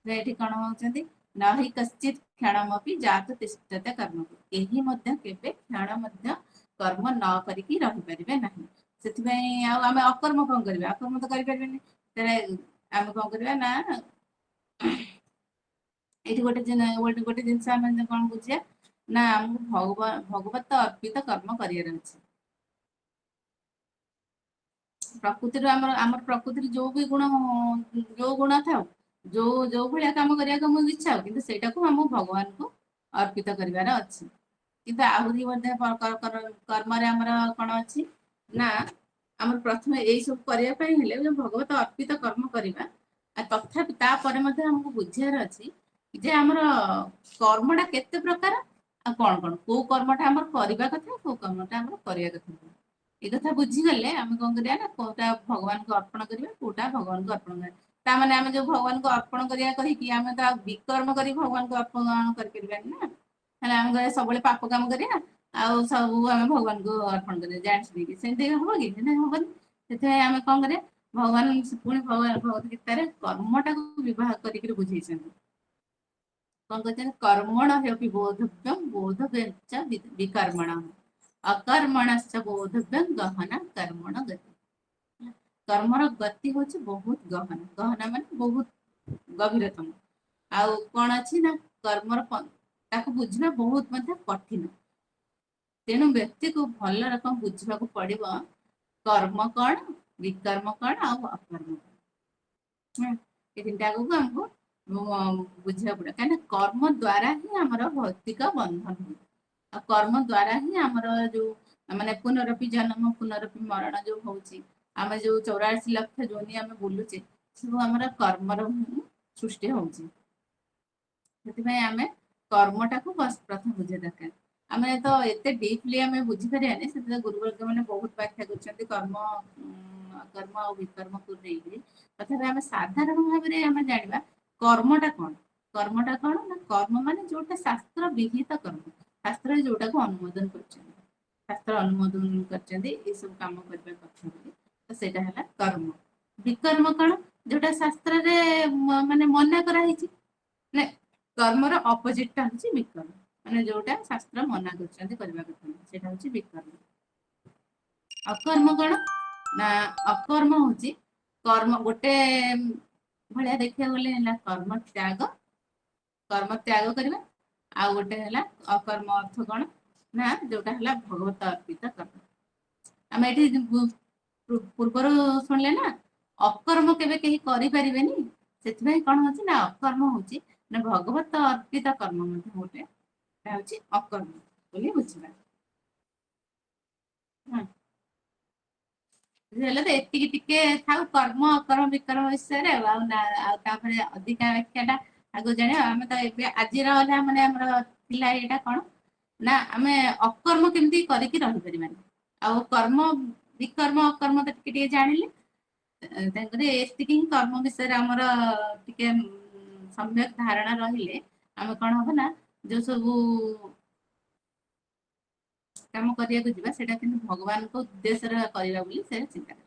ଏଠି କଣ ହଉଛନ୍ତି ନହି କଶ୍ଚିତ୍ କ୍ଷଣମପି ଜାତ ତିଷ୍ଠତ କର୍ମକୁ, କେହି ମଧ୍ୟ କେବେ କ୍ଷଣ ମଧ୍ୟ କର୍ମ ନ କରିକି ରହିପାରିବେ ନାହିଁ। ସେଥିପାଇଁ ଆଉ ଆମେ ଅକର୍ମ କଣ କରିବା, ଅକର୍ମ ତ କରିପାରିବାନି। ଆମେ କଣ କରିବା ନା ଏଇଠି ଗୋଟେ ଜିନିଷ ଆମେ କଣ ବୁଝିବା ନା ଆମକୁ ଭଗବତ ଅର୍ପିତ କର୍ମ କରିବାର ଅଛି। ପ୍ରକୃତିରୁ ଆମର ପ୍ରକୃତିରେ ଯୋଉ ଗୁଣ ଥାଉ ଯୋଉ ଭଳିଆ କାମ କରିବାକୁ ଆମକୁ ଇଚ୍ଛା ହଉ କିନ୍ତୁ ସେଇଟାକୁ ଆମକୁ ଭଗବାନଙ୍କୁ ଅର୍ପିତ କରିବାର ଅଛି। କିନ୍ତୁ ଆହୁରି ମଧ୍ୟ କର୍ମରେ ଆମର କଣ ଅଛି ନା ଆମର ପ୍ରଥମେ ଏଇ ସବୁ କରିବା ପାଇଁ ହେଲେ ଭଗବତ ଅର୍ପିତ କର୍ମ କରିବା। ଆଉ ତଥାପି ତାପରେ ମଧ୍ୟ ଆମକୁ ବୁଝିବାର ଅଛି ଯେ ଆମର କର୍ମଟା କେତେ ପ୍ରକାର ଆଉ କଣ କଣ କୋଉ କର୍ମଟା ଆମର କରିବା କଥା କୋଉ କର୍ମଟା ଆମର କରିବା କଥା ନୁହଁ। ଏ କଥା ବୁଝିଗଲେ ଆମେ କଣ କରିବା ନା କୋଉଟା ଭଗବାନଙ୍କୁ ଅର୍ପଣ କରିବା କୋଉଟା ଭଗବାନଙ୍କୁ ଅର୍ପଣ କରିବା। ତାମାନେ ଆମେ ଯୋଉ ଭଗବାନଙ୍କୁ ଅର୍ପଣ କରିବା କହିକି ଆମେ ତ ଆଉ ବିକର୍ମ କରି ଭଗବାନଙ୍କୁ ଅର୍ପଣ କରିପାରିବାନି ନା। ହେଲେ ଆମେ କହିବା ସବୁବେଳେ ପାପ କାମ କରିବା ଆଉ ସବୁ ଆମେ ଭଗବାନଙ୍କୁ ଅର୍ପଣ କରିବା ଜାଣିଛୁ ଦେଇକି ସେମିତି ହବ କି ହବନି। ସେଥିପାଇଁ ଆମେ କଣ କରିବା ଭଗବାନ ପୁଣି ଭଗବତ ଗୀତାରେ କର୍ମଟାକୁ ବିବାହ କରିକି ବୁଝେଇଛନ୍ତି। କଣ କହିଛନ୍ତି କର୍ମଣ ହ୍ୟପି ବୋଧବ୍ୟମ୍ ବୋଧବ୍ୟଞ୍ଚ ବିକର୍ମଣ ଅକର୍ମଣଶ୍ଚ ବୋଧବ୍ୟମ୍ ଗହନା କର୍ମଣ ଗତି। କର୍ମର ଗତି ହଉଛି ବହୁତ ଗହନ, ଗହନା ମାନେ ବହୁତ ଗଭୀରତମ। ଆଉ କଣ ଅଛି ନା କର୍ମର ତାକୁ ବୁଝିବା ବହୁତ ମଧ୍ୟ କଠିନ। ତେଣୁ ବ୍ୟକ୍ତିକୁ ଭଲ ରକମ ବୁଝିବାକୁ ପଡିବ କର୍ମ କଣ ବିକର୍ମ କଣ ଆଉ ଅକର୍ମ କଣ। ଏ ତିନିଟା ଆଗକୁ ଆମକୁ ବୁଝିବାକୁ ପଡିବ କାହିଁକିନା କର୍ମ ଦ୍ଵାରା ହିଁ ଆମର ଭୌତିକ ବନ୍ଧନ ହୁଏ। ଆଉ କର୍ମ ଦ୍ଵାରା ହିଁ ଆମର ଯୋଉ ମାନେ ପୁନରପି ଜନ୍ମ ପୁନରପି ମରଣ ଯୋଉ ହଉଛି ଆମେ ଯୋଉ 84 ଲକ୍ଷ ଯୋନି ଆମେ ବୁଲୁଛେ ସବୁ ଆମର କର୍ମର ସୃଷ୍ଟି ହଉଛି। ସେଥିପାଇଁ ଆମେ କର୍ମଟାକୁ ପ୍ରଥମେ ବୁଝିବା ଦରକାର। ଆମେ ତ ଏତେ ଡିପଲି ଆମେ ବୁଝିପାରିବାନି ସେଥିରେ ଗୁରୁବର୍ଗ ମାନେ ବହୁତ ବ୍ୟାଖ୍ୟା କରୁଛନ୍ତି କର୍ମ ଅକର୍ମ ଆଉ ବିକର୍ମକୁ ନେଇକି। ତଥାପି ଆମେ ସାଧାରଣ ଭାବରେ ଆମେ ଜାଣିବା କର୍ମଟା କଣ। କର୍ମଟା କଣ ନା କର୍ମ ମାନେ ଯୋଉଟା ଶାସ୍ତ୍ର ବିହିତ କର୍ମ, ଶାସ୍ତ୍ରରେ ଯୋଉଟାକୁ ଅନୁମୋଦନ କରିଛନ୍ତି। ଶାସ୍ତ୍ର ଅନୁମୋଦନ କରିଛନ୍ତି ଏଇ ସବୁ କାମ କରିବା କଥା ବୋଲି ତ ସେଇଟା ହେଲା କର୍ମ। ବିକର୍ମ କଣ ଯୋଉଟା ଶାସ୍ତ୍ରରେ ମାନେ ମନା କରାହେଇଛି। ନା କର୍ମର ଅପୋଜିଟ ଟା ହଉଛି ବିକର୍ମ ମାନେ ଯୋଉଟା ଶାସ୍ତ୍ର ମନା କରୁଛନ୍ତି କରିବା କଥା ସେଇଟା ହଉଛି ବିକର୍ମ। ଅକର୍ମ କଣ ନା ଅକର୍ମ ହଉଛି କର୍ମ ଗୋଟେ ଭଳିଆ ଦେଖିବାକୁ ଗଲେ ହେଲା କର୍ମ ତ୍ୟାଗ କରିବା ଆଉ ଗୋଟେ ହେଲା ଅକର୍ମ ଅର୍ଥ କଣ ନା ଯୋଉଟା ହେଲା ଭଗବତ ଅର୍ପିତ କର୍ମ। ଆମେ ଏଠି ପୂର୍ବରୁ ଶୁଣିଲେ ନା ଅକର୍ମ କେବେ କେହି କରିପାରିବେନି, ସେଥିପାଇଁ କଣ ହଉଛି ନା ଅକର୍ମ ହଉଛି ନା ଭଗବତ ଅର୍ପିତ କର୍ମ ମଧ୍ୟ ଗୋଟେ ହଉଛି ଅକର୍ମ ବୋଲି ବୁଝିବା। ହେଲେ ତ ଏତିକି ଟିକେ ଥାଉ କର୍ମ ଅକର୍ମ ବିକର୍ମ ବିଷୟରେ ଆଉ ତାପରେ ଅଧିକା ବ୍ୟାଖ୍ୟା ଟା ଆଗକୁ ଜାଣିବା। ଆମେ ତ ଏବେ ଆଜିର ହେଲା ମାନେ ଆମର ଥିଲା ଏଇଟା କଣ ନା ଆମେ ଅକର୍ମ କେମିତି କରିକି ରହିପାରିବାନି, ଆଉ କର୍ମ ବିକର୍ମ ଅକର୍ମ ତ ଟିକେ ଟିକେ ଜାଣିଲେ, ତେଣୁକରି ଏତିକି ହିଁ କର୍ମ ବିଷୟରେ ଆମର ଟିକେ ସମ୍ୟକ ଧାରଣା ରହିଲେ ଆମେ କଣ ହବ ନା ଯୋଉ ସବୁ କାମ କରିବାକୁ ଯିବା ସେଇଟା କିନ୍ତୁ ଭଗବାନଙ୍କ ଉଦ୍ଦେଶ୍ୟରେ କରିବା ବୋଲି ସେ ଚିନ୍ତା